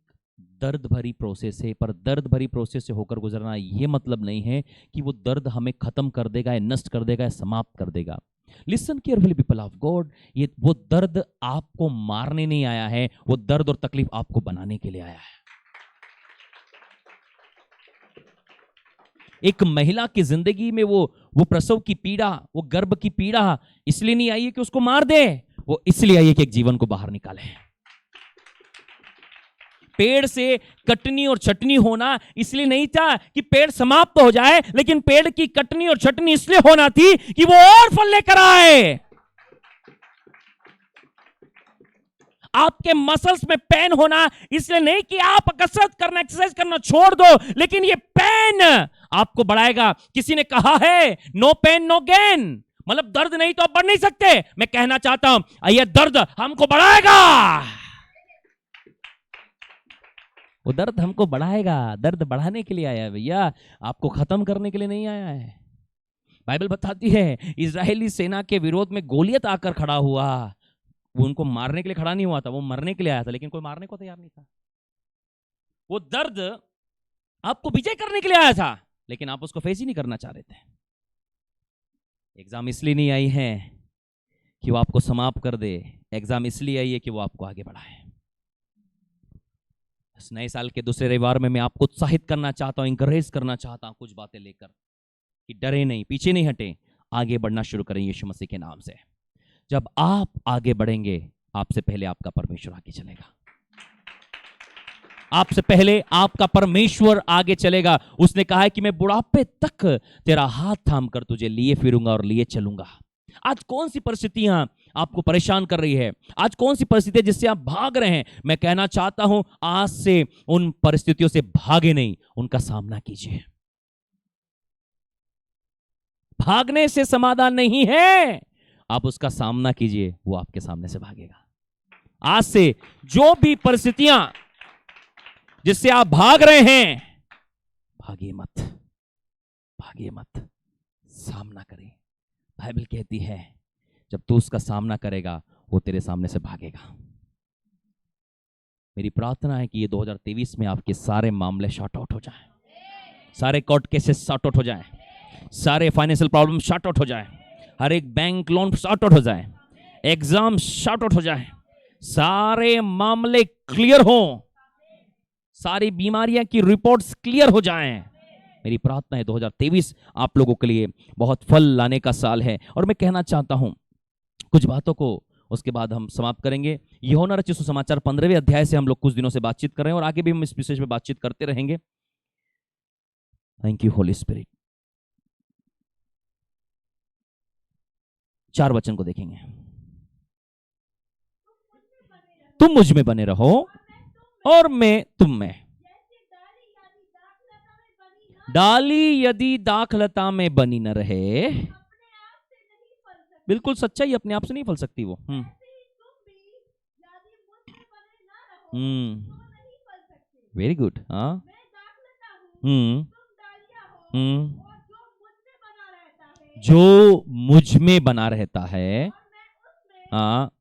दर्द भरी प्रोसेस है, पर दर्द भरी प्रोसेस से होकर गुजरना ये मतलब नहीं है कि वो दर्द हमें खत्म कर देगा या नष्ट कर देगा या समाप्त कर देगा। Listen carefully people of God, ये वो दर्द आपको मारने नहीं आया है, वो दर्द और तकलीफ आपको बनाने के लिए आया है। एक महिला की जिंदगी में वो प्रसव की पीड़ा, वो गर्भ की पीड़ा इसलिए नहीं आई है कि उसको मार दे, वो इसलिए आई है कि एक जीवन को बाहर निकाले। पेड़ से कटनी और छटनी होना इसलिए नहीं था कि पेड़ समाप्त हो जाए, लेकिन पेड़ की कटनी और छटनी इसलिए होना थी कि वो और फल लेकर आए। आपके मसल्स में पेन होना इसलिए नहीं कि आप कसरत करना, एक्सरसाइज करना छोड़ दो, लेकिन ये पेन आपको बढ़ाएगा। किसी ने कहा है नो पेन नो गेन, मतलब दर्द नहीं तो आप बढ़ नहीं सकते। मैं कहना चाहता हूं ये दर्द हमको बढ़ाएगा, वो दर्द हमको बढ़ाएगा। दर्द बढ़ाने के लिए आया है भैया, आपको खत्म करने के लिए नहीं आया है। बाइबल बताती है इजरायली सेना के विरोध में गोलियत आकर खड़ा हुआ, वो उनको मारने के लिए खड़ा नहीं हुआ था, वो मरने के लिए आया था, लेकिन कोई मारने को तैयार नहीं था। वो दर्द आपको विजय करने के लिए आया था, लेकिन आप उसको फेस ही नहीं करना चाह रहे थे। एग्जाम इसलिए नहीं आई है कि वो आपको समाप्त कर दे, एग्जाम इसलिए आई है कि वो आपको आगे बढ़ाए। इस नए साल के दूसरे रविवार में मैं आपको उत्साहित करना चाहता हूं, इंकरेज करना चाहता हूं कुछ बातें लेकर कि डरे नहीं, पीछे नहीं हटे, आगे बढ़ना शुरू करें यीशु मसीह के नाम से। जब आप आगे बढ़ेंगे, आपसे पहले आपका परमेश्वर आगे चलेगा, आपसे पहले आपका परमेश्वर आगे चलेगा। उसने कहा है कि मैं बुढ़ापे तक तेरा हाथ थाम कर तुझे लिए फिरूंगा और लिए चलूंगा। आज कौन सी परिस्थितियां आपको परेशान कर रही है, आज कौन सी परिस्थितियां जिससे आप भाग रहे हैं, मैं कहना चाहता हूं आज से उन परिस्थितियों से भागे नहीं, उनका सामना कीजिए। भागने से समाधान नहीं है, आप उसका सामना कीजिए, वो आपके सामने से भागेगा। आज से जो भी परिस्थितियां जिससे आप भाग रहे हैं, भागिए मत, भागिए मत, सामना करें। बाइबल कहती है जब तू उसका सामना करेगा, वो तेरे सामने से भागेगा। मेरी प्रार्थना है कि ये 2023 में आपके सारे मामले शॉर्ट आउट हो जाएं, सारे कोर्ट केसेस शॉर्ट आउट हो जाएं, सारे फाइनेंशियल प्रॉब्लम शॉर्ट आउट हो जाएं, हर एक बैंक लोन शॉर्ट आउट हो जाए, एग्जाम शॉर्ट आउट हो जाए, सारे मामले क्लियर हो, सारी बीमारियां की रिपोर्ट्स क्लियर हो जाएं। मेरी प्रार्थना है 2023 आप लोगों के लिए बहुत फल लाने का साल है। और मैं कहना चाहता हूं कुछ बातों को, उसके बाद हम समाप्त करेंगे। यूहन्ना रचित सुसमाचार 15वें अध्याय से हम लोग कुछ दिनों से बातचीत कर रहे हैं और आगे भी हम इस विषय में बातचीत करते रहेंगे। Thank you Holi spirit. 4 वचन को देखेंगे। तुम मुझ में बने रहो और मैं तुम में। डाली यदि दाखलता में बनी न रहे, बिल्कुल सच्चाई, अपने आप से नहीं फल सकती वो। Very good. हाँ, जो मुझ में बना रहता है, हाँ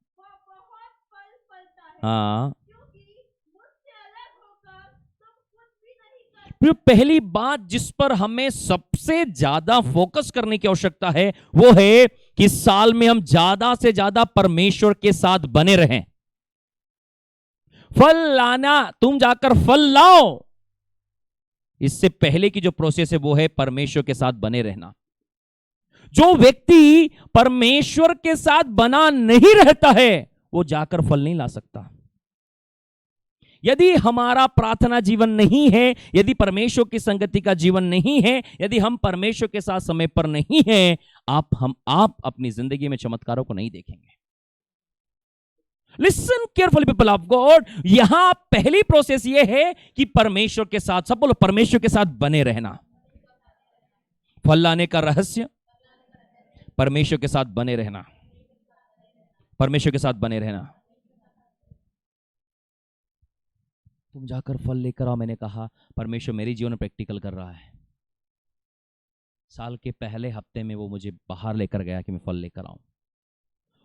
हाँ, पहली बात जिस पर हमें सबसे ज्यादा फोकस करने की आवश्यकता है वो है कि साल में हम ज्यादा से ज्यादा परमेश्वर के साथ बने रहें। फल लाना, तुम जाकर फल लाओ, इससे पहले की जो प्रोसेस है वो है परमेश्वर के साथ बने रहना। जो व्यक्ति परमेश्वर के साथ बना नहीं रहता है वो जाकर फल नहीं ला सकता। यदि हमारा प्रार्थना जीवन नहीं है, यदि परमेश्वर की संगति का जीवन नहीं है, यदि हम परमेश्वर के साथ समय पर नहीं हैं, आप अपनी जिंदगी में चमत्कारों को नहीं देखेंगे। Listen carefully people of God. यहां पहली प्रोसेस यह है कि परमेश्वर के साथ, सब बोलो, परमेश्वर के साथ बने रहना। फल लाने का रहस्य परमेश्वर के साथ बने रहना, परमेश्वर के साथ बने रहना। तुम जाकर फल लेकर आओ। मैंने कहा परमेश्वर मेरे जीवन में प्रैक्टिकल कर रहा है। साल के पहले हफ्ते में वो मुझे बाहर लेकर गया कि मैं फल लेकर आऊं,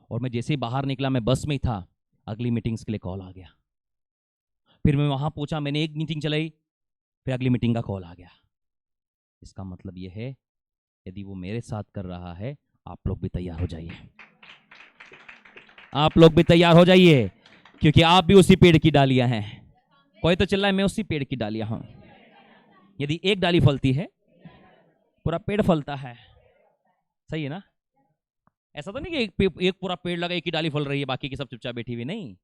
और मैं जैसे ही बाहर निकला, मैं बस में ही था, अगली मीटिंग्स के लिए कॉल आ गया। फिर मैं वहां पहुंचा, मैंने एक मीटिंग चलाई, फिर अगली मीटिंग का कॉल आ गया। इसका मतलब यह है यदि वो मेरे साथ कर रहा है, आप लोग भी तैयार हो जाइए, आप लोग भी तैयार हो जाइए, क्योंकि आप भी उसी पेड़ की डालियां हैं। कोई तो चिल्लाए, मैं उसी पेड़ की डालियां हूं। यदि एक डाली फलती है, पूरा पेड़ फलता है। सही है ना? ऐसा तो नहीं कि एक पूरा पेड़ लगा, एक ही डाली फल रही है, बाकी की सब चुपचाप बैठी हुई। नहीं,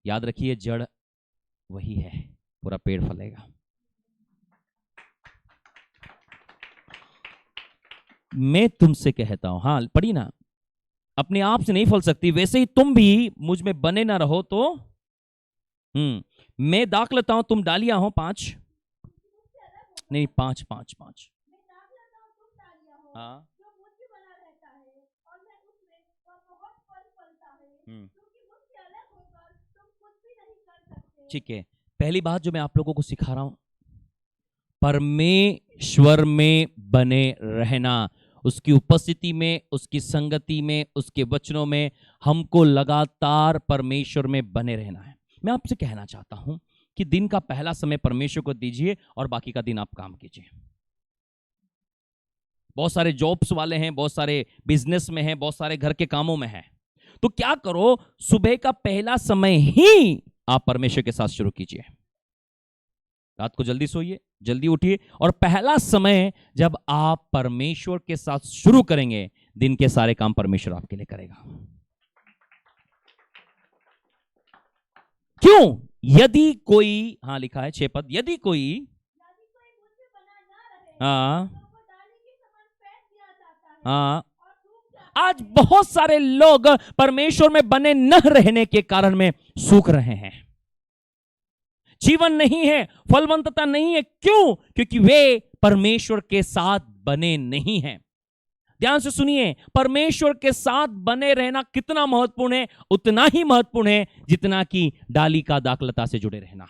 याद रखिए जड़ वही है, पूरा पेड़ फलेगा। मैं तुमसे कहता हूं, हाँ पढ़ी ना, अपने आप से नहीं फल सकती, वैसे ही तुम भी मुझ में बने ना रहो तो मैं दाखलता हूं, तुम डालियां हो 5 नहीं 5 5 5। हाँ ठीक है। पहली बात जो मैं आप लोगों को सिखा रहा हूं, परमेश्वर में बने रहना, उसकी उपस्थिति में, उसकी संगति में, उसके वचनों में हमको लगातार परमेश्वर में बने रहना है। मैं आपसे कहना चाहता हूं कि दिन का पहला समय परमेश्वर को दीजिए और बाकी का दिन आप काम कीजिए। बहुत सारे जॉब्स वाले हैं, बहुत सारे बिजनेस में हैं, बहुत सारे घर के कामों में हैं, तो क्या करो, सुबह का पहला समय ही आप परमेश्वर के साथ शुरू कीजिए। रात को जल्दी सोइए, जल्दी उठिए, और पहला समय जब आप परमेश्वर के साथ शुरू करेंगे, दिन के सारे काम परमेश्वर आपके लिए करेगा। क्यों? यदि कोई, हाँ लिखा है 6 पद, यदि कोई हाँ हाँ, आज बहुत सारे लोग परमेश्वर में बने न रहने के कारण में सूख रहे हैं। जीवन नहीं है, फलवंतता नहीं है। क्यों? क्योंकि वे परमेश्वर के साथ बने नहीं हैं। ध्यान से सुनिए, परमेश्वर के साथ बने रहना कितना महत्वपूर्ण है, उतना ही महत्वपूर्ण है जितना कि डाली का दाखलता से जुड़े रहना।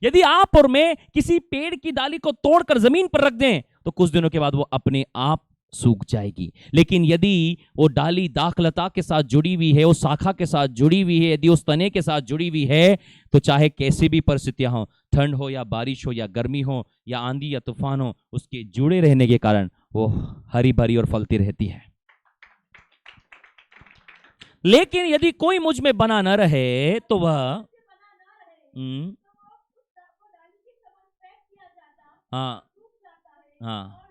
यदि आप और मैं किसी पेड़ की डाली को तोड़कर जमीन पर रख दें, तो कुछ दिनों के बाद वो अपने आप सूख जाएगी। लेकिन यदि वो डाली दाखलता के साथ जुड़ी हुई है, वो शाखा के साथ जुड़ी हुई है, यदि उस तने के साथ जुड़ी हुई है, तो चाहे कैसी भी परिस्थितियां हो, ठंड हो या बारिश हो या गर्मी हो या आंधी या तूफान हो, उसके जुड़े रहने के कारण वो हरी भरी और फलती रहती है। लेकिन यदि कोई मुझ में बना न रहे तो वह हाँ हाँ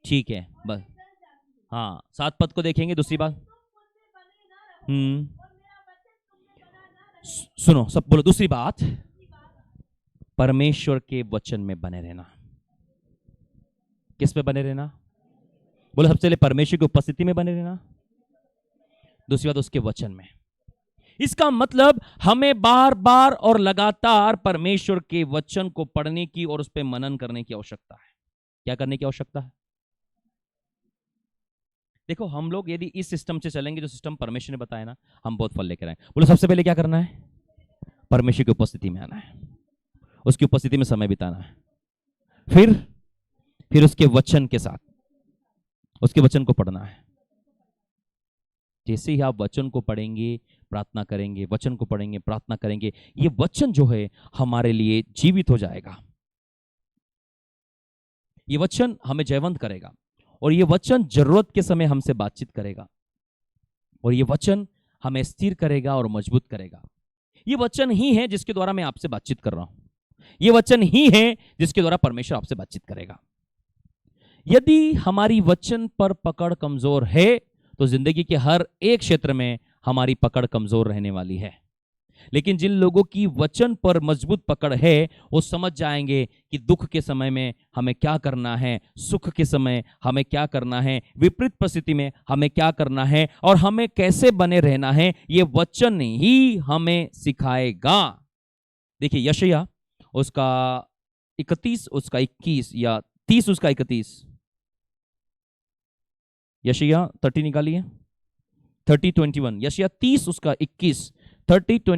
ठीक है, बस हाँ 7 पद को देखेंगे। दूसरी बात, सुनो सब बोलो, दूसरी बात, परमेश्वर के वचन में बने रहना। किस पे बने रहना? बोलो सबसे पहले परमेश्वर की उपस्थिति में बने रहना, दूसरी बात उसके वचन में। इसका मतलब हमें बार बार और लगातार परमेश्वर के वचन को पढ़ने की और उस पर मनन करने की आवश्यकता है। क्या करने की आवश्यकता है? देखो, हम लोग यदि इस सिस्टम से चलेंगे, जो सिस्टम परमेश्वर ने बताया ना, हम बहुत फल लेकर आए। बोलो सबसे पहले क्या करना है? परमेश्वर की उपस्थिति में आना है, उसकी उपस्थिति में समय बिताना है, फिर उसके वचन के साथ उसके वचन को पढ़ना है। जैसे ही आप वचन को पढ़ेंगे, प्रार्थना करेंगे, वचन को पढ़ेंगे, प्रार्थना करेंगे, ये वचन जो है हमारे लिए जीवित हो जाएगा। ये वचन हमें जयवंत करेगा, और ये वचन जरूरत के समय हमसे बातचीत करेगा, और ये वचन हमें स्थिर करेगा और मजबूत करेगा। ये वचन ही है जिसके द्वारा मैं आपसे बातचीत कर रहा हूं। ये वचन ही है जिसके द्वारा परमेश्वर आपसे बातचीत करेगा। यदि हमारी वचन पर पकड़ कमजोर है, तो जिंदगी के हर एक क्षेत्र में हमारी पकड़ कमजोर रहने वाली है। लेकिन जिन लोगों की वचन पर मजबूत पकड़ है वो समझ जाएंगे कि दुख के समय में हमें क्या करना है, सुख के समय हमें क्या करना है, विपरीत परिस्थिति में हमें क्या करना है और हमें कैसे बने रहना है। ये वचन ही हमें सिखाएगा। देखिए यशायाह उसका 31 उसका 21 या 30 उसका 31, यशायाह 30 निकालिए, 30:21, यशायाह 30 उसका 21, 30:21। जब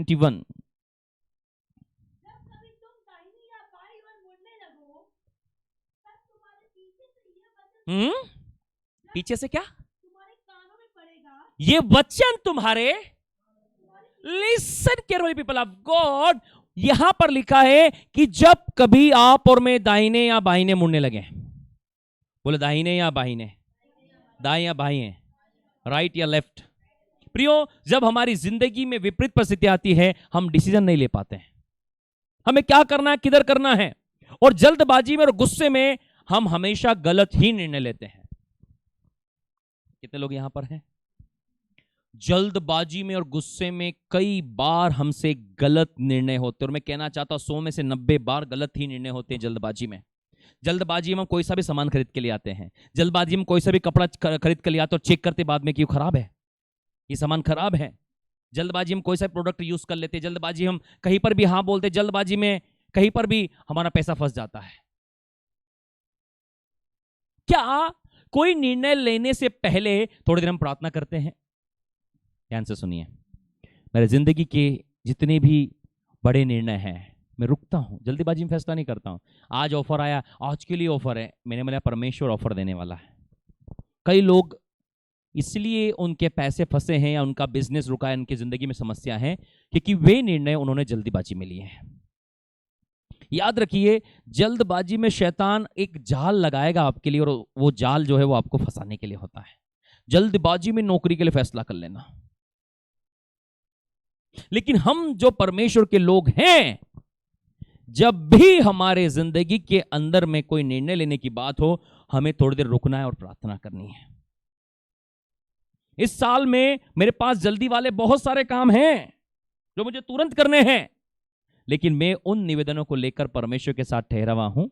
कभी तुम दाहिनी या बाईं ओर मुड़ने लगो, तब तुम्हारे पीछे से ये वचन पीछे से क्या? तुम्हारे कानों में पड़ेगा। ये वचन तुम्हारे, listen carefully people of God, यहां पर लिखा है कि जब कभी आप और मैं दाहिने या बाहिने मुड़ने लगे, बोले दाहिने या बाहिने, दाएं या बाएं, राइट या लेफ्ट। प्रियो, जब हमारी जिंदगी में विपरीत परिस्थिति आती है हम डिसीजन नहीं ले पाते हैं, हमें क्या करना है, किधर करना है, और जल्दबाजी में और गुस्से में हम हमेशा गलत ही निर्णय लेते हैं। कितने लोग यहां पर हैं? जल्दबाजी में और गुस्से में कई बार हमसे गलत निर्णय होते हैं, और मैं कहना चाहता हूं 100 में से 90 बार गलत ही निर्णय होते हैं जल्दबाजी में। जल्दबाजी में हम कोई सा भी सामान खरीद के लिए आते हैं, जल्दबाजी में कोई सा भी कपड़ा खरीद के लिए आते हैं और चेक करते बाद में कि वो खराब है, ये सामान खराब है। जल्दबाजी में कोई सा प्रोडक्ट यूज कर लेते हैं, जल्दबाजी हम कहीं पर भी हाँ बोलते हैं, जल्दबाजी में कहीं पर भी हमारा पैसा फंस जाता है। क्या कोई निर्णय लेने से पहले थोड़ी देर हम प्रार्थना करते हैं? ध्यान से सुनिए, मेरे जिंदगी के जितने भी बड़े निर्णय हैं मैं रुकता हूं, जल्दीबाजी में फैसला नहीं करता हूं। आज ऑफर आया, आज के लिए ऑफर है, मैंने बोला परमेश्वर ऑफर देने वाला है। कई लोग इसलिए उनके पैसे फंसे हैं या उनका बिजनेस रुका है, उनकी जिंदगी में समस्या है क्योंकि वे निर्णय उन्होंने जल्दीबाजी में लिए हैं। याद रखिए, जल्दबाजी में शैतान एक जाल लगाएगा आपके लिए, और वो जाल जो है वो आपको फंसाने के लिए होता है। जल्दबाजी में नौकरी के लिए फैसला कर लेना, लेकिन हम जो परमेश्वर के लोग हैं, जब भी हमारे जिंदगी के अंदर में कोई निर्णय लेने की बात हो, हमें थोड़ी देर रुकना है और प्रार्थना करनी है। इस साल में मेरे पास जल्दी वाले बहुत सारे काम हैं जो मुझे तुरंत करने हैं, लेकिन मैं उन निवेदनों को लेकर परमेश्वर के साथ ठहरा हुआ हूं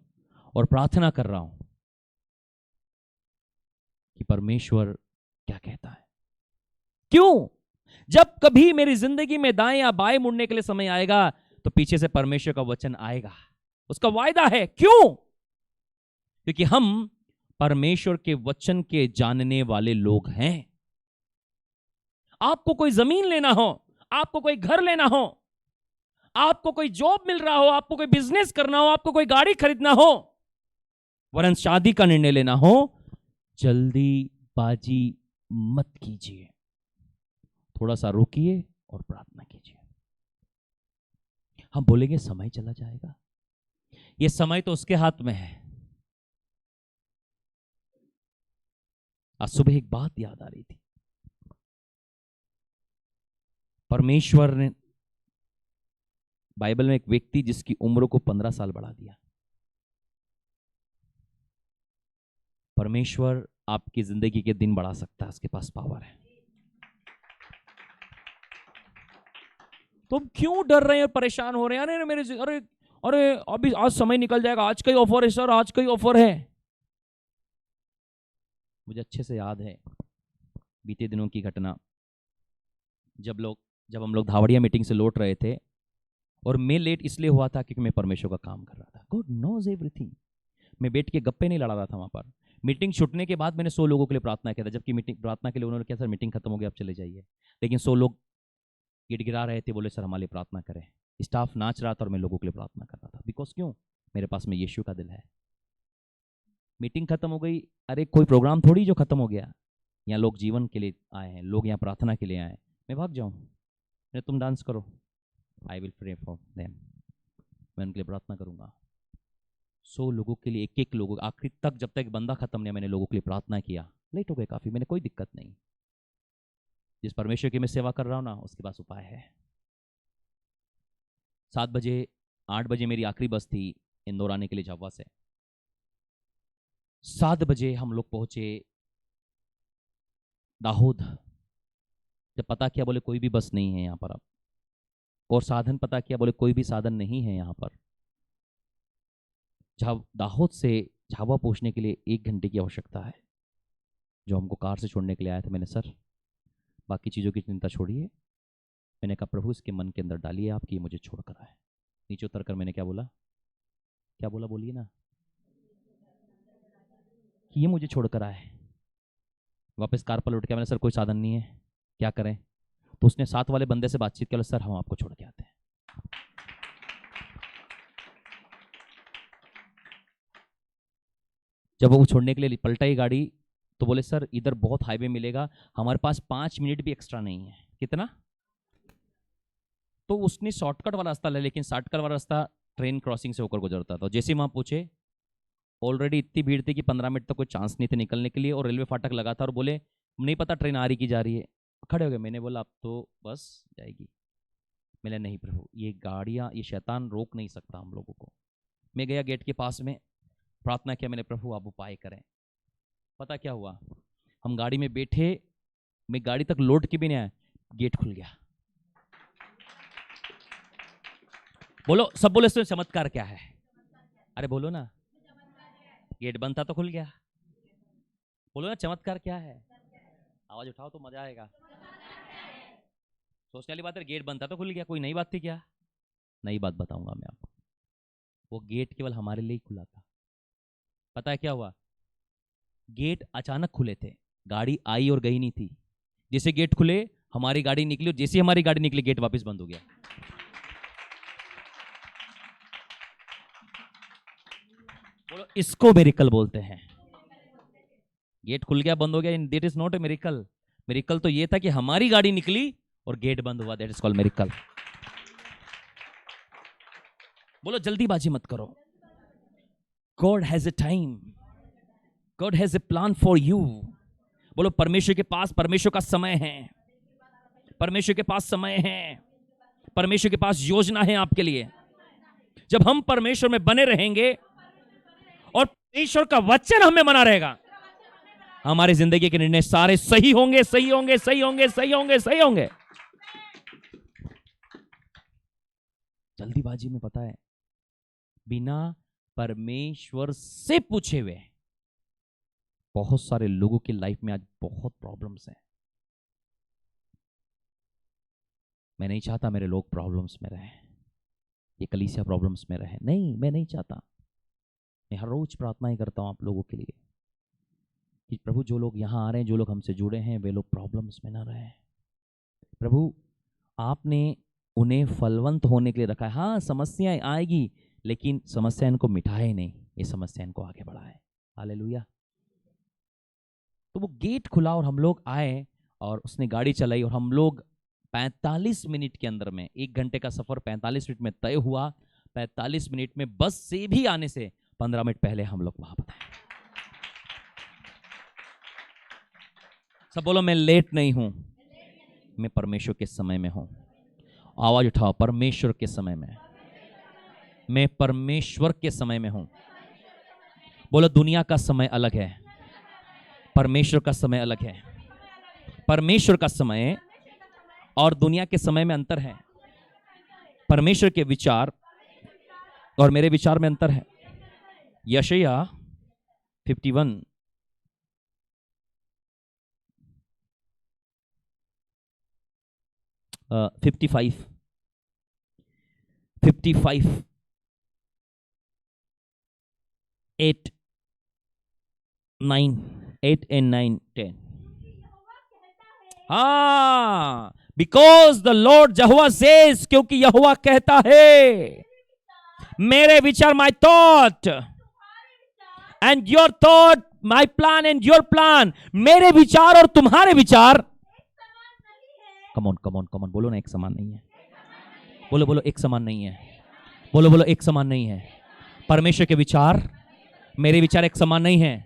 और प्रार्थना कर रहा हूं कि परमेश्वर क्या कहता है। क्यों? जब कभी मेरी जिंदगी में दाएं या बाएं मुड़ने के लिए समय आएगा तो पीछे से परमेश्वर का वचन आएगा, उसका वायदा है। क्यों? क्योंकि हम परमेश्वर के वचन के जानने वाले लोग हैं। आपको कोई जमीन लेना हो, आपको कोई घर लेना हो, आपको कोई जॉब मिल रहा हो, आपको कोई बिजनेस करना हो, आपको कोई गाड़ी खरीदना हो, वरन शादी का निर्णय लेना हो, जल्दीबाजी मत कीजिए, थोड़ा सा रुकिए और प्रार्थना कीजिए। हम बोलेंगे समय चला जाएगा, ये समय तो उसके हाथ में है। आज सुबह एक बात याद आ रही थी, परमेश्वर ने बाइबल में एक व्यक्ति जिसकी उम्र को 15 साल बढ़ा दिया। परमेश्वर आपकी जिंदगी के दिन बढ़ा सकता है, उसके पास पावर है। तुम क्यों डर रहे हैं, परेशान हो रहे हैं? अरे मेरे अरे अरे अभी आज समय निकल जाएगा, आज का ही ऑफर है सर, आज का ही ऑफर है। मुझे अच्छे से याद है बीते दिनों की घटना, जब हम लोग धावड़िया मीटिंग से लौट रहे थे, और मैं लेट इसलिए हुआ था क्योंकि मैं परमेश्वर का काम कर रहा था। God knows everything. मैं बैठ के गप्पे नहीं लड़ा रहा था वहां पर। मीटिंग छूटने के बाद मैंने 100 लोगों के लिए प्रार्थना किया था, जबकि मीटिंग प्रार्थना के लिए उन्होंने कहा सर मीटिंग खत्म हो गई, आप चले जाइए। लेकिन 100 लोग गिड़गिड़ा रहे थे, बोले सर हमारे लिए प्रार्थना करें। स्टाफ नाच रहा था और मैं लोगों के लिए प्रार्थना कर रहा था। बिकॉज क्यों? मेरे पास में यीशु का दिल है। मीटिंग खत्म हो गई, अरे कोई प्रोग्राम थोड़ी जो खत्म हो गया। यहाँ लोग जीवन के लिए आए हैं, लोग यहाँ प्रार्थना के लिए आए हैं। मैं भाग जाऊँ? तुम डांस करो, I will pray for them, मैं उनके लिए प्रार्थना करूंगा। 100 लोगों के लिए, एक एक लोगों, आखिरी तक जब तक बंदा खत्म नहीं, मैंने लोगों के लिए प्रार्थना किया। लेट हो गए काफी, मैंने कोई दिक्कत नहीं। जिस परमेश्वर की मैं सेवा कर रहा हूं ना, उसके पास उपाय है। 7 बजे 8 बजे मेरी आखिरी बस थी इंदौर आने के लिए झाबुआ से। 7 बजे हम लोग पहुंचे दाहोद। जब पता किया, बोले कोई भी बस नहीं है यहाँ पर अब। और साधन पता किया, बोले कोई भी साधन नहीं है यहाँ पर। दाहोद से झाबुआ पहुंचने के लिए 1 घंटे की आवश्यकता है। जो हमको कार से छोड़ने के लिए आया था, मैंने सर बाकी चीज़ों की चिंता छोड़िए, मैंने कहा प्रभु इसके मन के अंदर डालिए आपकी, ये मुझे छोड़ कर आए। नीचे उतर कर मैंने क्या बोला बोलिए ना, कि ये मुझे छोड़ कर आए। वापस कार पर लौट के मैंने सर कोई साधन नहीं है, क्या करें? तो उसने साथ वाले बंदे से बातचीत किया, सर हम आपको छोड़ के आते हैं। जब वो छोड़ने के लिए पलटाई गाड़ी तो बोले सर इधर बहुत हाईवे मिलेगा, हमारे पास 5 मिनट भी एक्स्ट्रा नहीं है। कितना? तो उसने शॉर्टकट वाला रास्ता लिया, लेकिन शॉर्टकट वाला रास्ता ट्रेन क्रॉसिंग से होकर गुजरता था। जैसे वहां पूछे, ऑलरेडी इतनी भीड़ थी कि 15 मिनट तक कोई चांस नहीं थे निकलने के लिए, और रेलवे फाटक लगा था और बोले नहीं पता ट्रेन आ रही की जा रही है। खड़े हो गए। मैंने बोला अब तो बस जाएगी। मैंने नहीं प्रभु, ये गाड़ियाँ, ये शैतान रोक नहीं सकता हम लोगों को। मैं गया गेट के पास में, प्रार्थना किया मैंने, प्रभु आप उपाय करें। पता क्या हुआ, हम गाड़ी में बैठे, मैं गाड़ी तक लौट के भी नहीं आया, गेट खुल गया। बोलो, सब बोले इसमें चमत्कार क्या है? अरे बोलो ना, गेट बंद था तो खुल गया। बोलो ना चमत्कार क्या है? आवाज उठाओ तो मजा आएगा। सोचने वाली बात है, गेट बंद था तो खुल गया, कोई नई बात थी क्या? नई बात बताऊंगा मैं आपको। वो गेट केवल हमारे लिए ही खुला था। पता है क्या हुआ? गेट अचानक खुले थे, गाड़ी आई और गई नहीं थी। जैसे गेट खुले हमारी गाड़ी निकली, और जैसे हमारी गाड़ी निकली गेट वापस बंद हो गया। बोलो, इसको मिरेकल बोलते हैं। गेट खुल गया बंद हो गया, that is not a miracle. Miracle तो ये था कि हमारी गाड़ी निकली और गेट बंद हुआ, दैट इज कॉल्ड मिरेकल। बोलो जल्दीबाजी मत करो। God has a time, God has a plan for you. बोलो परमेश्वर के पास परमेश्वर का समय है, परमेश्वर के पास समय है, परमेश्वर के पास योजना है आपके लिए। जब हम परमेश्वर में बने रहेंगे और परमेश्वर का वचन हमें बना रहेगा, हमारी जिंदगी के निर्णय सारे सही होंगे, सही होंगे, सही होंगे, सही होंगे, सही होंगे। जल्दीबाजी में पता है, बिना परमेश्वर से पूछे हुए बहुत सारे लोगों की लाइफ में आज बहुत प्रॉब्लम्स हैं। मैं नहीं चाहता मेरे लोग प्रॉब्लम्स में रहे, ये कलीसिया प्रॉब्लम्स में रहे, नहीं, मैं नहीं चाहता। मैं हर रोज प्रार्थना ही करता हूं आप लोगों के लिए कि प्रभु जो लोग यहाँ आ रहे हैं, जो लोग हमसे जुड़े हैं, वे लोग प्रॉब्लम्स में ना रहे। प्रभु आपने उन्हें फलवंत होने के लिए रखा है। हाँ समस्याएं आएगी, लेकिन समस्या इनको मिटाए नहीं, ये समस्या इनको आगे बढ़ाए। हालेलुया। तो वो गेट खुला और हम लोग आए और उसने गाड़ी चलाई और हम लोग 45 मिनट के अंदर में, 1 घंटे का सफर 45 मिनट में तय हुआ। 45 मिनट में बस से भी आने से 15 मिनट पहले हम लोग वहां पर। सब बोलो मैं लेट नहीं हूं, मैं परमेश्वर के समय में हूं। आवाज उठाओ, परमेश्वर के समय में, मैं परमेश्वर के समय में हूं। बोलो दुनिया का समय अलग है, परमेश्वर का समय अलग है। परमेश्वर का समय और दुनिया के समय में अंतर है। परमेश्वर के विचार और मेरे विचार में अंतर है। यशायाह 51 55 8 and 9 10। हाँ, because the Lord Jehovah says, क्योंकि यहोवा कहता है, मेरे विचार my thought and your thought, my plan and your plan, मेरे विचार और तुम्हारे विचार कम ऑन बोलो ना, एक समान नहीं है। बोलो एक समान नहीं है। बोलो एक समान नहीं है। परमेश्वर के विचार, मेरे विचार एक समान नहीं है।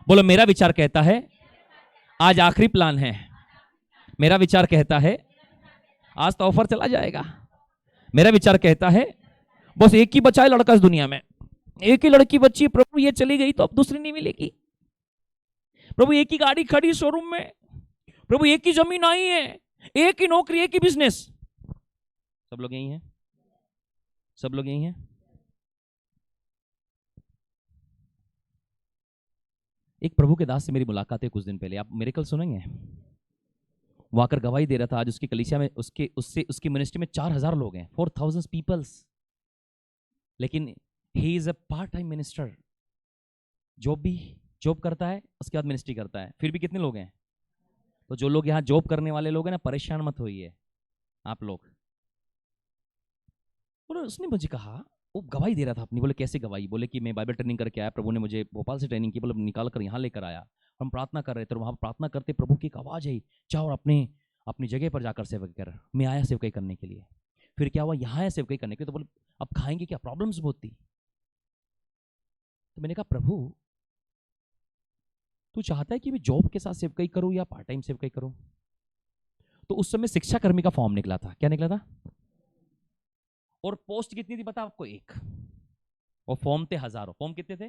बोलो मेरा विचार कहता है आज आखिरी प्लान है। मेरा विचार कहता है आज तो ऑफर चला जाएगा। मेरा विचार कहता है बस एक ही बचा है लड़का इस दुनिया में, एक ही लड़की बची, प्रभु ये चली गई तो अब दूसरी नहीं मिलेगी। प्रभु एक ही गाड़ी खड़ी शोरूम में, प्रभु एक ही जमीन आई है, एक ही नौकरी, एक ही बिजनेस। सब लोग यही हैं? सब लोग यही हैं? एक प्रभु के दास से मेरी मुलाकात है कुछ दिन पहले, आप मिरेकल सुनेंगे। वो आकर गवाही दे रहा था, आज उसकी कलीसिया में उसकी मिनिस्ट्री में 4000 लोग हैं, 4000 पीपल्स, लेकिन he is a part time minister. Job करता है, उसके बाद मिनिस्ट्री करता है, फिर भी कितने लोग हैं? तो जो लोग यहाँ जॉब करने वाले लोग हैं ना, परेशान मत होइए आप लोग। और उसने मुझे कहा, वो गवाही दे रहा था अपनी, बोले कैसे गवाही? बोले कि मैं बाइबल ट्रेनिंग करके आया, प्रभु ने मुझे भोपाल से ट्रेनिंग की, बोले निकाल कर यहाँ लेकर आया, हम प्रार्थना कर रहे थे, वहाँ प्रार्थना करते प्रभु की एक आवाज़ आई, जाओ और अपनी जगह पर जाकर सेवक कर। मैं आया सेवकाई करने के लिए। फिर क्या हुआ, यहाँ आया सेवकाई करने के लिए, तो बोले अब खाएंगे क्या, प्रॉब्लम्स बहुत थी। तो मैंने कहा प्रभु तू चाहता है कि मैं जॉब के साथ सेवकाई करूं या पार्ट टाइम सेवकाई करूं? तो उस समय शिक्षा कर्मी का फॉर्म निकला था। क्या निकला था? और पोस्ट कितनी थी पता आपको? एक। और फॉर्म थे हजारों। फॉर्म कितने थे?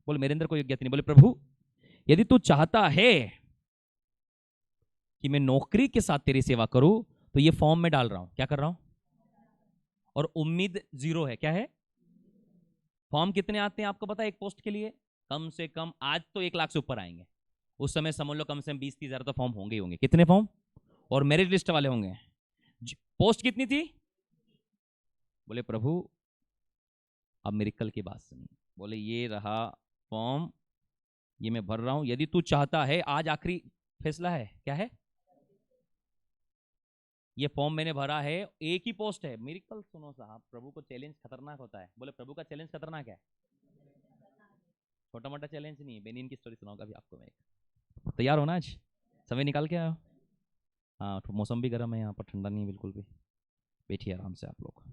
बोले मेरे अंदर कोई योग्यता नहीं। बोले प्रभु यदि तू चाहता है कि मैं नौकरी के साथ तेरी सेवा करूं तो ये फॉर्म में डाल रहा हूं। क्या कर रहा हूं? और उम्मीद जीरो है। क्या है? फॉर्म कितने आते हैं आपको पता है एक पोस्ट के लिए? कम से कम आज तो 1 लाख से ऊपर आएंगे, उस समय समझ लो कम से कम 20-30 हजार तो फॉर्म होंगे ही होंगे। कितने फॉर्म? और मेरिट लिस्ट वाले होंगे। पोस्ट कितनी थी? बोले प्रभु अब मिरेकल की बात सुनिए। बोले ये रहा फॉर्म, ये मैं भर रहा हूं, यदि तू चाहता है, आज आखिरी फैसला है। क्या है? ये फॉर्म मैंने भरा है, एक ही पोस्ट है। मिरेकल सुनो साहब, प्रभु को चैलेंज खतरनाक होता है। बोले प्रभु का चैलेंज खतरनाक है, छोटा मोटा चैलेंज नहीं है। बेनिन की स्टोरी सुनाऊंगा अभी आपको मैं एक। तैयार हो ना? आज समय निकाल के आयो? हाँ, मौसम भी गर्म है यहाँ पर, ठंडा नहीं है बिल्कुल भी। बैठिए आराम से आप लोग।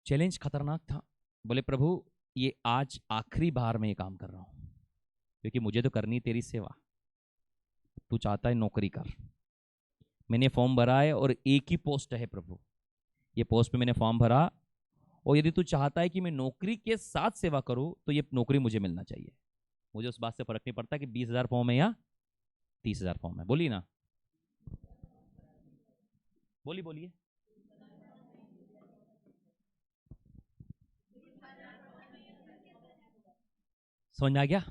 चैलेंज खतरनाक था। बोले प्रभु ये आज आखिरी बार मैं ये काम कर रहा हूँ, क्योंकि मुझे तो करनी तेरी सेवा, तू चाहता है नौकरी कर। मैंने फॉर्म भरा है और एक ही पोस्ट है प्रभु, ये पोस्ट पे मैंने फॉर्म भरा, और यदि तू चाहता है कि मैं नौकरी के साथ सेवा करूं तो ये नौकरी मुझे मिलना चाहिए। मुझे उस बात से फर्क नहीं पड़ता कि 20,000 फॉर्म है या 30,000 फॉर्म है। बोलिए ना, बोलिए। समझ में आ गया?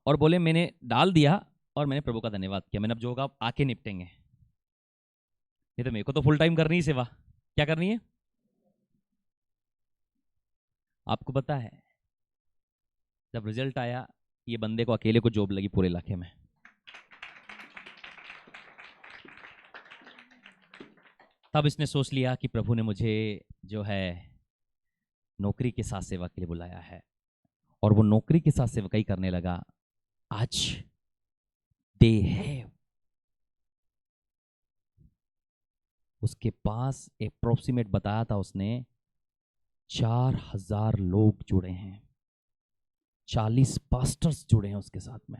और बोले मैंने डाल दिया और मैंने प्रभु का धन्यवाद किया। मैंने अब जो होगा आके निपटेंगे, नहीं तो मेरे को तो फुल टाइम करनी है सेवा। क्या करनी है? आपको पता है जब रिजल्ट आया, ये बंदे को अकेले को जॉब लगी पूरे इलाके में। तब इसने सोच लिया कि प्रभु ने मुझे जो है नौकरी के साथ सेवा के लिए बुलाया है, और वो नौकरी के साथ सेवकाई करने लगा। आज डे है उसके पास, अप्रोक्सीमेट बताया था उसने, 4000 लोग जुड़े हैं, 40 पास्टर्स जुड़े हैं उसके साथ में।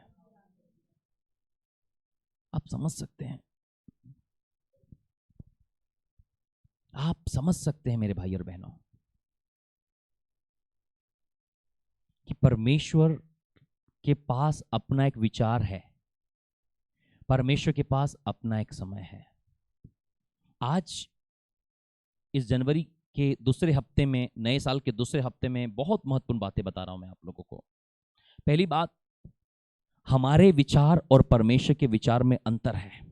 आप समझ सकते हैं, आप समझ सकते हैं मेरे भाई और बहनों कि परमेश्वर के पास अपना एक विचार है, परमेश्वर के पास अपना एक समय है। आज इस जनवरी के दूसरे हफ्ते में, नए साल के दूसरे हफ्ते में बहुत महत्वपूर्ण बातें बता रहा हूं मैं आप लोगों को। पहली बात, हमारे विचार और परमेश्वर के विचार में अंतर है।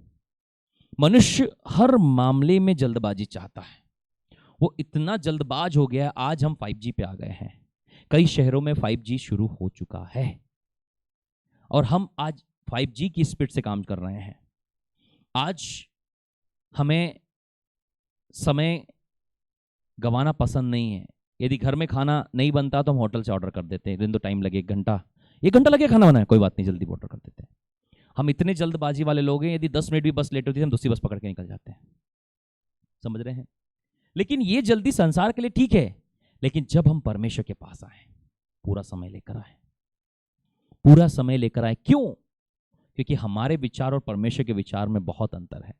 मनुष्य हर मामले में जल्दबाजी चाहता है, वो इतना जल्दबाज हो गया। आज हम 5G पे आ गए हैं, कई शहरों में 5G शुरू हो चुका है, और हम आज 5G की स्पीड से काम कर रहे हैं। आज हमें समय गंवाना पसंद नहीं है। यदि घर में खाना नहीं बनता तो हम होटल से ऑर्डर कर देते हैं, दिन तो टाइम लगे, 1 घंटा लगे खाना बनाए, कोई बात नहीं, जल्दी ऑर्डर कर देते हैं। हम इतने जल्दबाजी वाले लोग हैं, यदि 10 मिनट भी बस लेट होती है हम दूसरी बस पकड़ के निकल जाते हैं। समझ रहे हैं? लेकिन ये जल्दी संसार के लिए ठीक है, लेकिन जब हम परमेश्वर के पास आए, पूरा समय लेकर आए, पूरा समय लेकर आए। क्यों? क्योंकि हमारे विचार और परमेश्वर के विचार में बहुत अंतर है।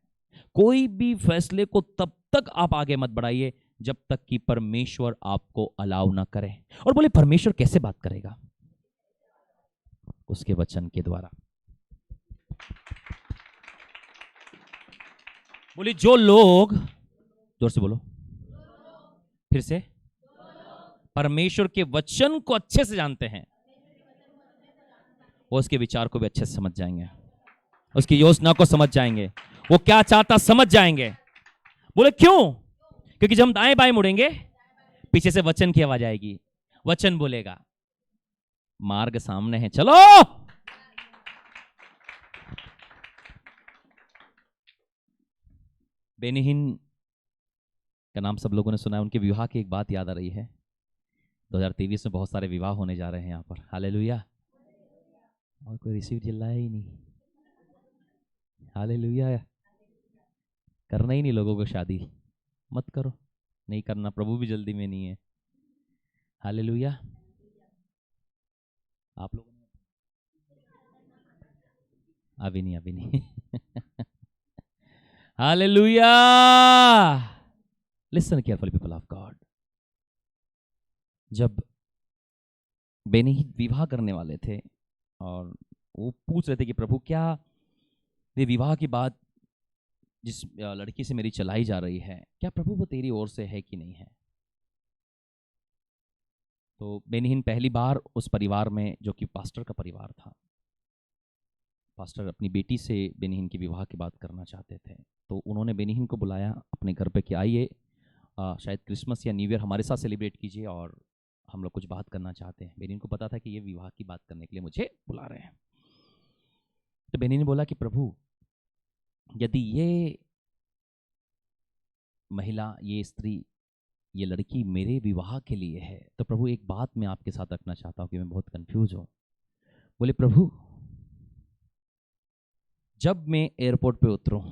कोई भी फैसले को तब तक आप आगे मत बढ़ाइए जब तक कि परमेश्वर आपको अलाउ ना करे। और बोले परमेश्वर कैसे बात करेगा? उसके वचन के द्वारा। बोले जो जोर से बोलो, फिर से। परमेश्वर के वचन को अच्छे से जानते हैं, वो उसके विचार को भी अच्छे से समझ जाएंगे, उसकी योजना को समझ जाएंगे, वो क्या चाहता समझ जाएंगे। बोले क्यों? क्योंकि जब हम दाएं बाएं मुड़ेंगे, पीछे से वचन की आवाज आएगी, वचन बोलेगा मार्ग सामने है, चलो। बेनीहीन का नाम सब लोगों ने सुना है, उनके विवाह की एक बात याद आ रही है। 2023 में बहुत सारे विवाह होने जा रहे हैं यहाँ पर, हालेलुया। और कोई रिसीव चिल्लाया ही नहीं, हालेलुया। करना ही नहीं लोगों को शादी, मत करो, नहीं करना, प्रभु भी जल्दी में नहीं है, हालेलुया। आप लोगों ने अभी नहीं hallelujah. Listen carefully people of God. जब बेनीहीन विवाह करने वाले थे और वो पूछ रहे थे कि प्रभु क्या ये विवाह की बात जिस लड़की से मेरी चलाई जा रही है, क्या प्रभु वो तेरी ओर से है कि नहीं है। तो बेनीहीन पहली बार उस परिवार में, जो कि पास्टर का परिवार था, पास्टर अपनी बेटी से बेनीहीन की विवाह की बात करना चाहते थे, तो उन्होंने बेनीहीन को बुलाया अपने घर पे कि आइए, शायद क्रिसमस या न्यू ईयर हमारे साथ सेलिब्रेट कीजिए और हम लोग कुछ बात करना चाहते हैं। बेनीहीन को पता था कि ये विवाह की बात करने के लिए मुझे बुला रहे हैं। तो बेनीहीन ने बोला कि प्रभु, यदि ये महिला, ये स्त्री, ये लड़की मेरे विवाह के लिए है, तो प्रभु एक बात मैं आपके साथ रखना चाहता हूँ कि मैं बहुत कंफ्यूज हूँ। बोले प्रभु, जब मैं एयरपोर्ट पे उतरूं,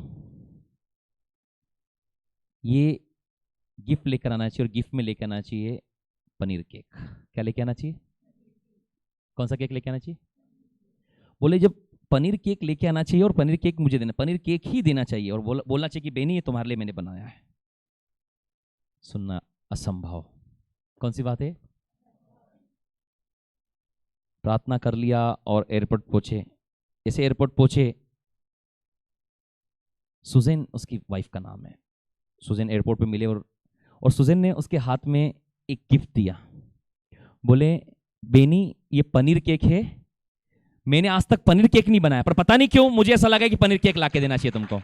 ये गिफ्ट लेकर आना चाहिए, और गिफ्ट में लेकर आना चाहिए पनीर केक। क्या लेके आना चाहिए? कौन सा केक लेके आना चाहिए? बोले जब पनीर केक लेके आना चाहिए और पनीर केक मुझे देना, पनीर केक ही देना चाहिए, और बोलना चाहिए कि बेनी ये तुम्हारे लिए मैंने बनाया है। सुनना असंभव। कौन सी बात है? प्रार्थना कर लिया और एयरपोर्ट पहुंचे। जैसे एयरपोर्ट पहुंचे, सुजैन उसकी वाइफ का नाम है, सुजैन एयरपोर्ट पे मिले और सुजैन ने उसके हाथ में एक गिफ्ट दिया। बोले बेनी ये पनीर केक है, मैंने आज तक पनीर केक नहीं बनाया, पर पता नहीं क्यों मुझे ऐसा लगा कि पनीर केक लाके देना चाहिए तुमको।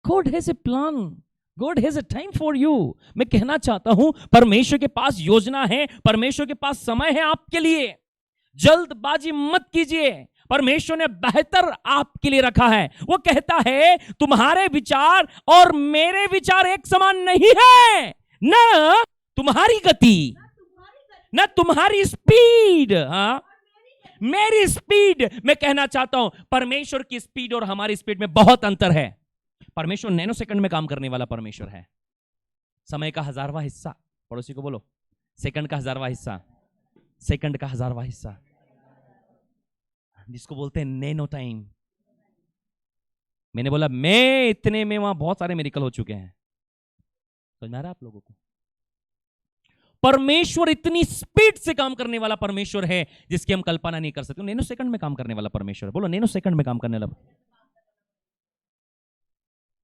God has a plan, God has a time for you। मैं कहना चाहता हूं परमेश्वर के पास योजना है, परमेश्वर के पास समय है आपके लिए। जल्दबाजी मत कीजिए, परमेश्वर ने बेहतर आपके लिए रखा है। वो कहता है तुम्हारे विचार और मेरे विचार एक समान नहीं है, न तुम्हारी गति, न तुम्हारी स्पीड, हाँ मेरी स्पीड। मैं कहना चाहता हूं परमेश्वर की स्पीड और हमारी स्पीड में बहुत अंतर है। परमेश्वर नैनो सेकंड में काम करने वाला परमेश्वर है। समय का 1000वां हिस्सा, पड़ोसी को बोलो, सेकंड का 1000वां हिस्सा, सेकंड का 1000वां हिस्सा, जिसको बोलते हैं नैनो टाइम। मैंने बोला मैं इतने में वहां बहुत सारे मेरिकल हो चुके हैं। समझ में आ रहा है आप लोगों को? परमेश्वर इतनी स्पीड से काम करने वाला परमेश्वर है जिसकी हम कल्पना नहीं कर सकते। नैनो सेकंड में काम करने वाला परमेश्वर है। बोलो नैनो सेकंड में काम करने वाला,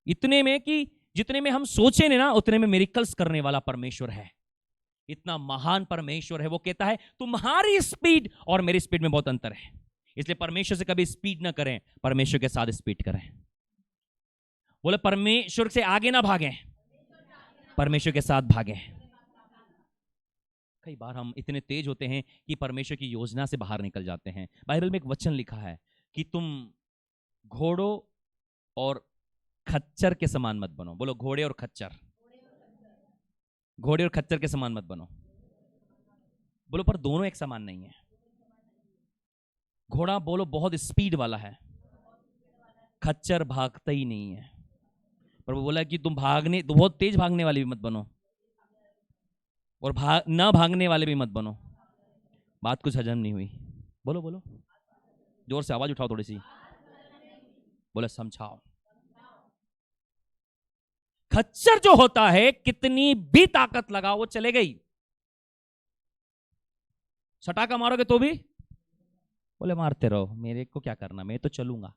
इतने में कि जितने में हम सोचे ना उतने में मिरेकल्स करने वाला परमेश्वर है। इतना महान परमेश्वर है। वो कहता है तुम्हारी स्पीड और मेरी स्पीड में बहुत अंतर है, इसलिए परमेश्वर से कभी स्पीड ना करें, परमेश्वर के साथ स्पीड करें। बोले परमेश्वर से आगे ना भागें, परमेश्वर के साथ भागें। कई बार हम इतने तेज होते हैं कि परमेश्वर की योजना से बाहर निकल जाते हैं। बाइबल में एक वचन लिखा है कि तुम घोड़ों और खच्चर के समान मत बनो। बोलो घोड़े और खच्चर, घोड़े और खच्चर के समान मत बनो। बोलो पर दोनों एक समान नहीं है। घोड़ा बोलो बहुत स्पीड वाला है, खच्चर भागता ही नहीं है। पर वो बोला कि तुम बहुत तेज भागने वाले भी मत बनो और ना भागने वाले भी मत बनो। बात कुछ हजम नहीं हुई। बोलो बोलो जोर से आवाज उठाओ थोड़ी सी, बोले समझाओ। खच्चर जो होता है कितनी भी ताकत लगाओ वो चले गई, सटाका मारोगे तो भी बोले मारते रहो, मेरे को क्या करना, मैं तो चलूंगा।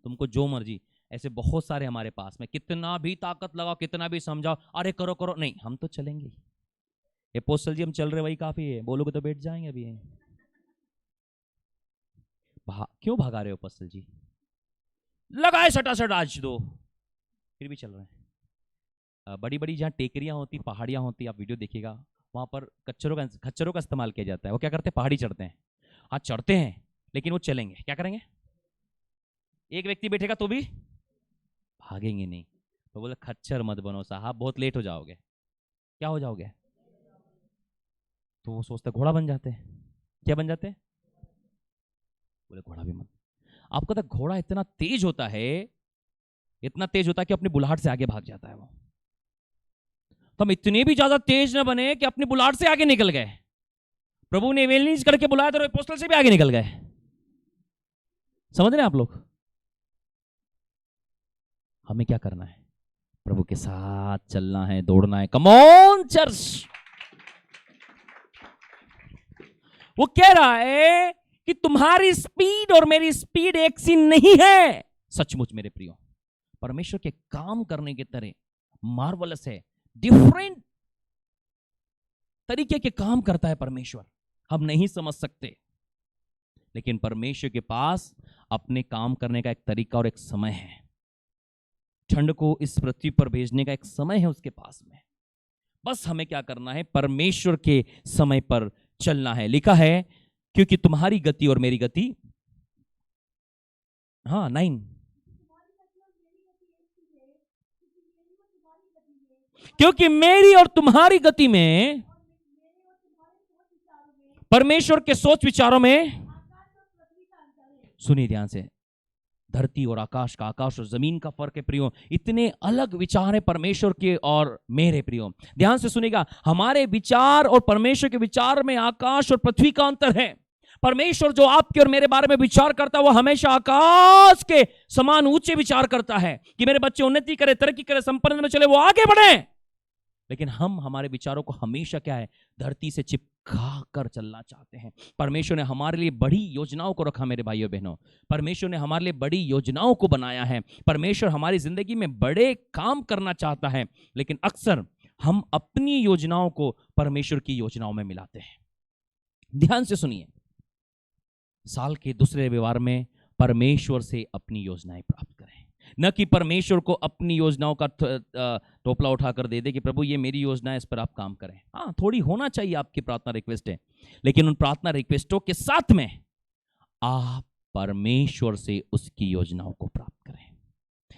तुमको जो मर्जी, ऐसे बहुत सारे हमारे पास में, कितना भी ताकत लगाओ, कितना भी समझाओ, अरे करो करो, नहीं हम तो चलेंगे। ये पोस्टल जी हम चल रहे वही काफी है, बोलोगे तो बैठ जाएंगे अभी। क्यों भागा रहे हो पोस्टल जी? लगाए सटासट आज दो, फिर भी चल रहे हैं। बड़ी बड़ी जहाँ टेकरियां होती, पहाड़ियां होती, आप वीडियो देखिएगा, वहां पर खच्चरों का इस्तेमाल किया जाता है। वो क्या करते हैं, पहाड़ी चढ़ते हैं। हाँ चढ़ते हैं, लेकिन वो चलेंगे, क्या करेंगे, एक व्यक्ति बैठेगा तो भी भागेंगे नहीं। तो बोले खच्चर मत बनो साहब, बहुत लेट हो जाओगे। क्या हो जाओगे? तो वो सोचते घोड़ा बन जाते हैं। क्या बन जाते हैं? बोले घोड़ा भी मत। आपको तो घोड़ा इतना तेज होता है, इतना तेज होता है कि अपनी बुलाहट से आगे भाग जाता है वो। तो हम इतने भी ज्यादा तेज न बने कि अपनी बुलाहट से आगे निकल गए। प्रभु ने एवेंजलिस्ट करके बुलाया तो अपोस्टल से भी आगे निकल गए। समझ रहे हैं आप लोग? हमें क्या करना है? प्रभु के साथ चलना है, दौड़ना है। कम ऑन चर्च। वो कह रहा है कि तुम्हारी स्पीड और मेरी स्पीड एक सी नहीं है। सचमुच मेरे प्रियो, परमेश्वर के काम करने के तरह मार्वलस है, डिफरेंट तरीके के काम करता है परमेश्वर। हम नहीं समझ सकते, लेकिन परमेश्वर के पास अपने काम करने का एक तरीका और एक समय है। ठंड को इस पृथ्वी पर भेजने का एक समय है उसके पास में। बस हमें क्या करना है? परमेश्वर के समय पर चलना है। लिखा है क्योंकि तुम्हारी गति और मेरी गति, हाँ 9, क्योंकि मेरी और तुम्हारी गति में, परमेश्वर के सोच विचारों में, सुनिए ध्यान से, धरती और आकाश का, आकाश और जमीन का फर्क है प्रियो। इतने अलग विचार है परमेश्वर के और मेरे प्रियो। ध्यान से सुनिएगा, हमारे विचार और परमेश्वर के विचार में आकाश और पृथ्वी का अंतर है। परमेश्वर जो आपके और मेरे बारे में विचार करता है वो हमेशा आकाश के समान ऊंचे विचार करता है कि मेरे बच्चे उन्नति करें, तरक्की करें, संपन्न में चले, वो आगे बढ़े। लेकिन हम हमारे विचारों को हमेशा क्या है, धरती से चिपका कर चलना चाहते हैं। परमेश्वर ने हमारे लिए बड़ी योजनाओं को रखा मेरे भाइयों बहनों। परमेश्वर ने हमारे लिए बड़ी योजनाओं को बनाया है। परमेश्वर हमारी जिंदगी में बड़े काम करना चाहता है, लेकिन अक्सर हम अपनी योजनाओं को परमेश्वर की योजनाओं में मिलाते हैं। ध्यान से सुनिए, साल के दूसरे रविवार में परमेश्वर से अपनी योजनाएं प्राप्त करें, न कि परमेश्वर को अपनी योजनाओं का टोपला उठाकर दे दे कि प्रभु ये मेरी योजना है, इस पर आप काम करें। हाँ, थोड़ी होना चाहिए आपकी प्रार्थना रिक्वेस्ट है, लेकिन उन प्रार्थना रिक्वेस्टों के साथ में आप परमेश्वर से उसकी योजनाओं को प्राप्त करें।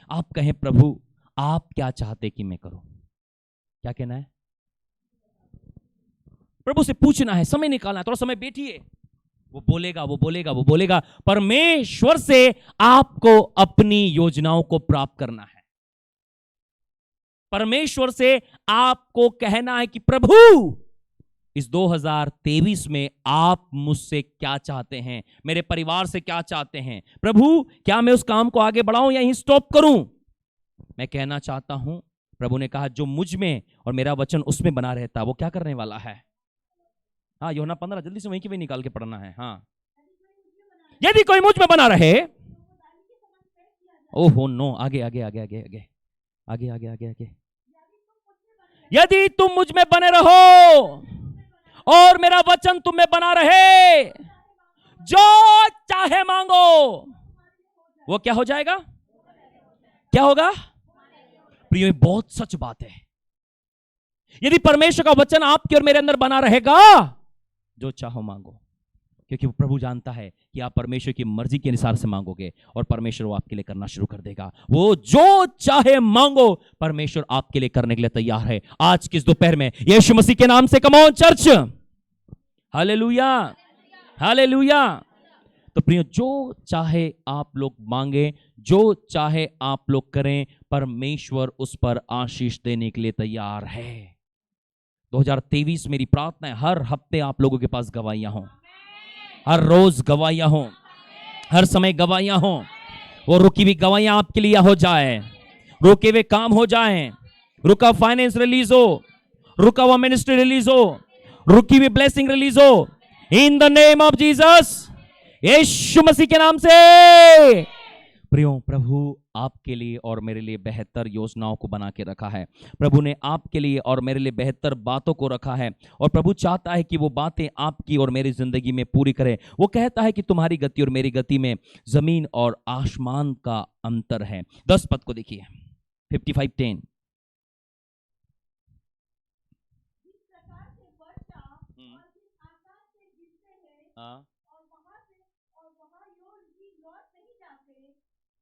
आप कहें प्रभु आप क्या चाहते कि मैं करूं? क्या कहना है? प्रभु से पूछना है, समय निकालना है, थोड़ा समय बैठिए, वो बोलेगा वो बोलेगा वो बोलेगा। परमेश्वर से आपको अपनी योजनाओं को प्राप्त करना है। परमेश्वर से आपको कहना है कि प्रभु इस 2023 में आप मुझसे क्या चाहते हैं, मेरे परिवार से क्या चाहते हैं। प्रभु क्या मैं उस काम को आगे बढ़ाऊं या यहीं स्टॉप करूं? मैं कहना चाहता हूं, प्रभु ने कहा जो मुझ में और मेरा वचन उसमें बना रहता वो क्या करने वाला है। हाँ, यूहन्ना 15 जल्दी से वहीं की वहीं निकाल के पढ़ना है। हाँ, यदि कोई मुझ में बना रहे, ओहो नो, आगे आगे आगे आगे आगे आगे आगे आगे आगे, यदि तुम मुझ में बने रहो और मेरा वचन तुम में बना रहे, जो चाहे मांगो वो क्या हो जाएगा? क्या होगा? प्रियो, ये बहुत सच बात है। यदि परमेश्वर का वचन आपके और मेरे अंदर बना रहेगा, जो चाहो मांगो, क्योंकि प्रभु जानता है कि आप परमेश्वर की मर्जी के अनुसार से मांगोगे और परमेश्वर वो आपके लिए करना शुरू कर देगा। वो जो चाहे मांगो, परमेश्वर आपके लिए करने के लिए तैयार है। आज किस दोपहर में यीशु मसीह के नाम से, कम ऑन चर्च, हालेलुया हालेलुया। तो प्रिय, जो चाहे आप लोग मांगे, जो चाहे आप लोग करें, परमेश्वर उस पर आशीष देने के लिए तैयार है। 2023 मेरी प्रार्थना है हर हफ्ते आप लोगों के पास गवाहियां हों, हर रोज गवाहियां हों, हर समय गवाहियां हों। वो रुकी हुई गवाहियां आपके लिए हो जाए, रुके हुए काम हो जाए, रुका फाइनेंस रिलीज हो, रुका हुआ मिनिस्ट्री रिलीज हो, रुकी हुई ब्लेसिंग रिलीज हो, in the name of Jesus. Yishu Masih के नाम से प्रियो, प्रभु आपके लिए और मेरे लिए बेहतर योजनाओं को बना के रखा है। प्रभु ने आपके लिए और मेरे लिए बेहतर बातों को रखा है और प्रभु चाहता है कि वो बातें आपकी और मेरी जिंदगी में पूरी करे। वो कहता है कि तुम्हारी गति और मेरी गति में जमीन और आसमान का अंतर है। 10 पद को देखिए, 55:10। जिस प्रकार से वर्षा और जिस आकाश से गिरते हैं हाँ, और वहां से और वहां योर भी लौट नहीं जाते,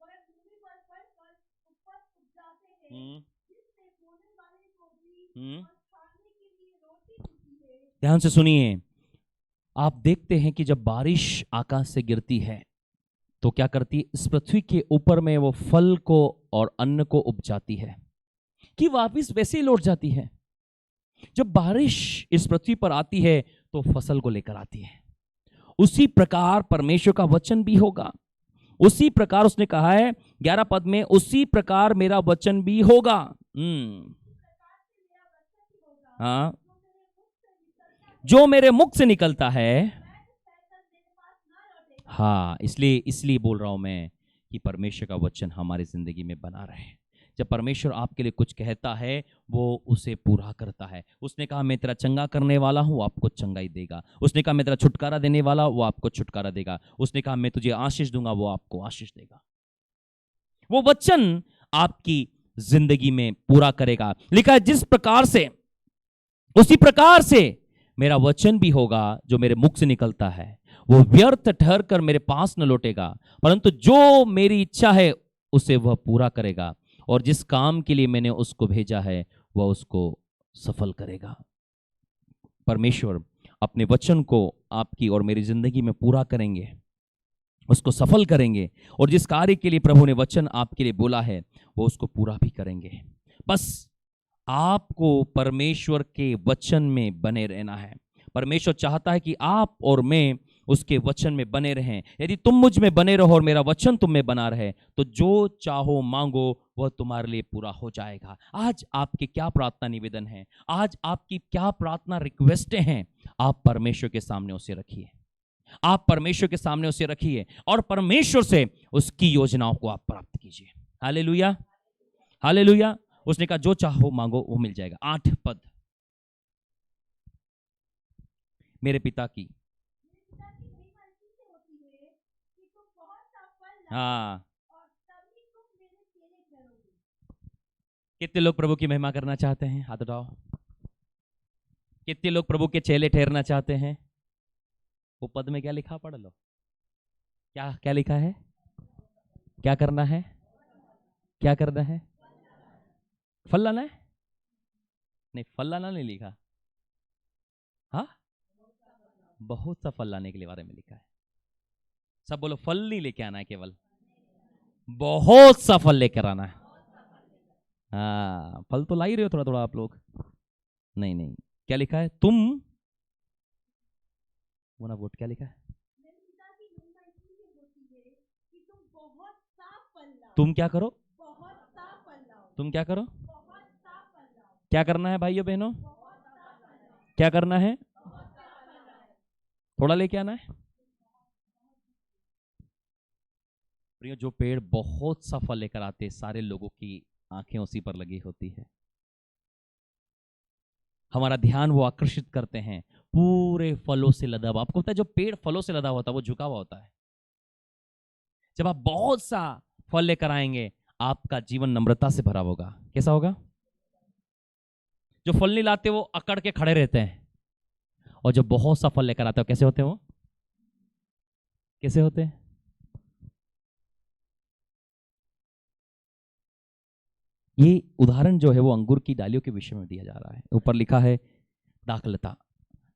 वरन भूमि पर पड़कर उपज उपजाते हैं, जिससे बोने वाले को भी और खाने के लिए रोटी मिलती है। ध्यान से सुनिए। आप देखते हैं कि जब बारिश आकाश से गिरती है तो क्या करती है, इस पृथ्वी के ऊपर में वो फल को और अन्न को उपजाती है कि वापिस वैसे ही लौट जाती है। जब बारिश इस पृथ्वी पर आती है तो फसल को लेकर आती है। उसी प्रकार परमेश्वर का वचन भी होगा। उसी प्रकार उसने कहा है 11 पद में, उसी प्रकार मेरा वचन भी होगा। हाँ, जो मेरे मुख से निकलता है। हाँ, इसलिए बोल रहा हूं मैं कि परमेश्वर का वचन हमारी जिंदगी में बना रहे। जब परमेश्वर आपके लिए कुछ कहता है वो उसे पूरा करता है। उसने कहा मैं तेरा चंगा करने वाला हूं, वो आपको चंगाई देगा। उसने कहा मैं तेरा छुटकारा देने वाला, वो आपको छुटकारा देगा। उसने कहा मैं तुझे आशीष दूंगा, वो आपको आशीष देगा। वो वचन आपकी जिंदगी में पूरा करेगा। लिखा है जिस प्रकार से, उसी प्रकार से मेरा वचन भी होगा जो मेरे मुख से निकलता है, वो व्यर्थ ठहर कर मेरे पास न लौटेगा, परंतु जो मेरी इच्छा है उसे वह पूरा करेगा, और जिस काम के लिए मैंने उसको भेजा है वह उसको सफल करेगा। परमेश्वर अपने वचन को आपकी और मेरी जिंदगी में पूरा करेंगे, उसको सफल करेंगे, और जिस कार्य के लिए प्रभु ने वचन आपके लिए बोला है वो उसको पूरा भी करेंगे। बस आपको परमेश्वर के वचन में बने रहना है। परमेश्वर चाहता है कि आप और मैं उसके वचन में बने रहें। यदि तुम मुझ में बने रहो और मेरा वचन तुम में बना रहे तो जो चाहो मांगो वह तुम्हारे लिए पूरा हो जाएगा। आज आपके क्या प्रार्थना निवेदन है, आज आपकी क्या प्रार्थना रिक्वेस्टें हैं, आप परमेश्वर के सामने उसे रखिए। आप परमेश्वर के सामने उसे रखिए और परमेश्वर से उसकी योजनाओं को आप प्राप्त कीजिए। Hallelujah, hallelujah. उसने कहा जो चाहो मांगो वो मिल जाएगा। 8 पद, मेरे पिता की हाँ। कितने लोग प्रभु की महिमा करना चाहते हैं? हाथ उठाओ। कितने लोग प्रभु के चेले ठहरना चाहते हैं? वो पद में क्या लिखा, पढ़ लो। क्या क्या लिखा है? क्या करना है? क्या करना है? फल लाना है? नहीं, फल लाना नहीं लिखा। हाँ, बहुत सा फल लाने के लिए बारे में लिखा है। सब बोलो, फल नहीं लेके आना है, केवल बहुत सा फल लेकर आना है। हाँ, फल तो ला ही रहे हो थोड़ा थोड़ा आप लोग। नहीं नहीं, क्या लिखा है? तुम वो ना वोट, क्या लिखा है? तुम क्या करो? तुम क्या करो? क्या करना है भाइयों बहनों? क्या करना है? थोड़ा लेके आना है। प्रियो, जो पेड़ बहुत सा फल लेकर आते, सारे लोगों की आंखें उसी पर लगी होती है। हमारा ध्यान वो आकर्षित करते हैं, पूरे फलों से लदा हुआ। आपको पता है जो पेड़ फलों से लदा होता है वो झुका हुआ होता है। जब आप बहुत सा फल लेकर आएंगे आपका जीवन नम्रता से भरा होगा। कैसा होगा? जो फल नहीं लाते वो अकड़ के खड़े रहते हैं, और जो बहुत सा फल लेकर आते हो कैसे होते हैं? वो कैसे होते हैं? ये उदाहरण जो है वो अंगूर की डालियों के विषय में दिया जा रहा है। ऊपर लिखा है दाखलता।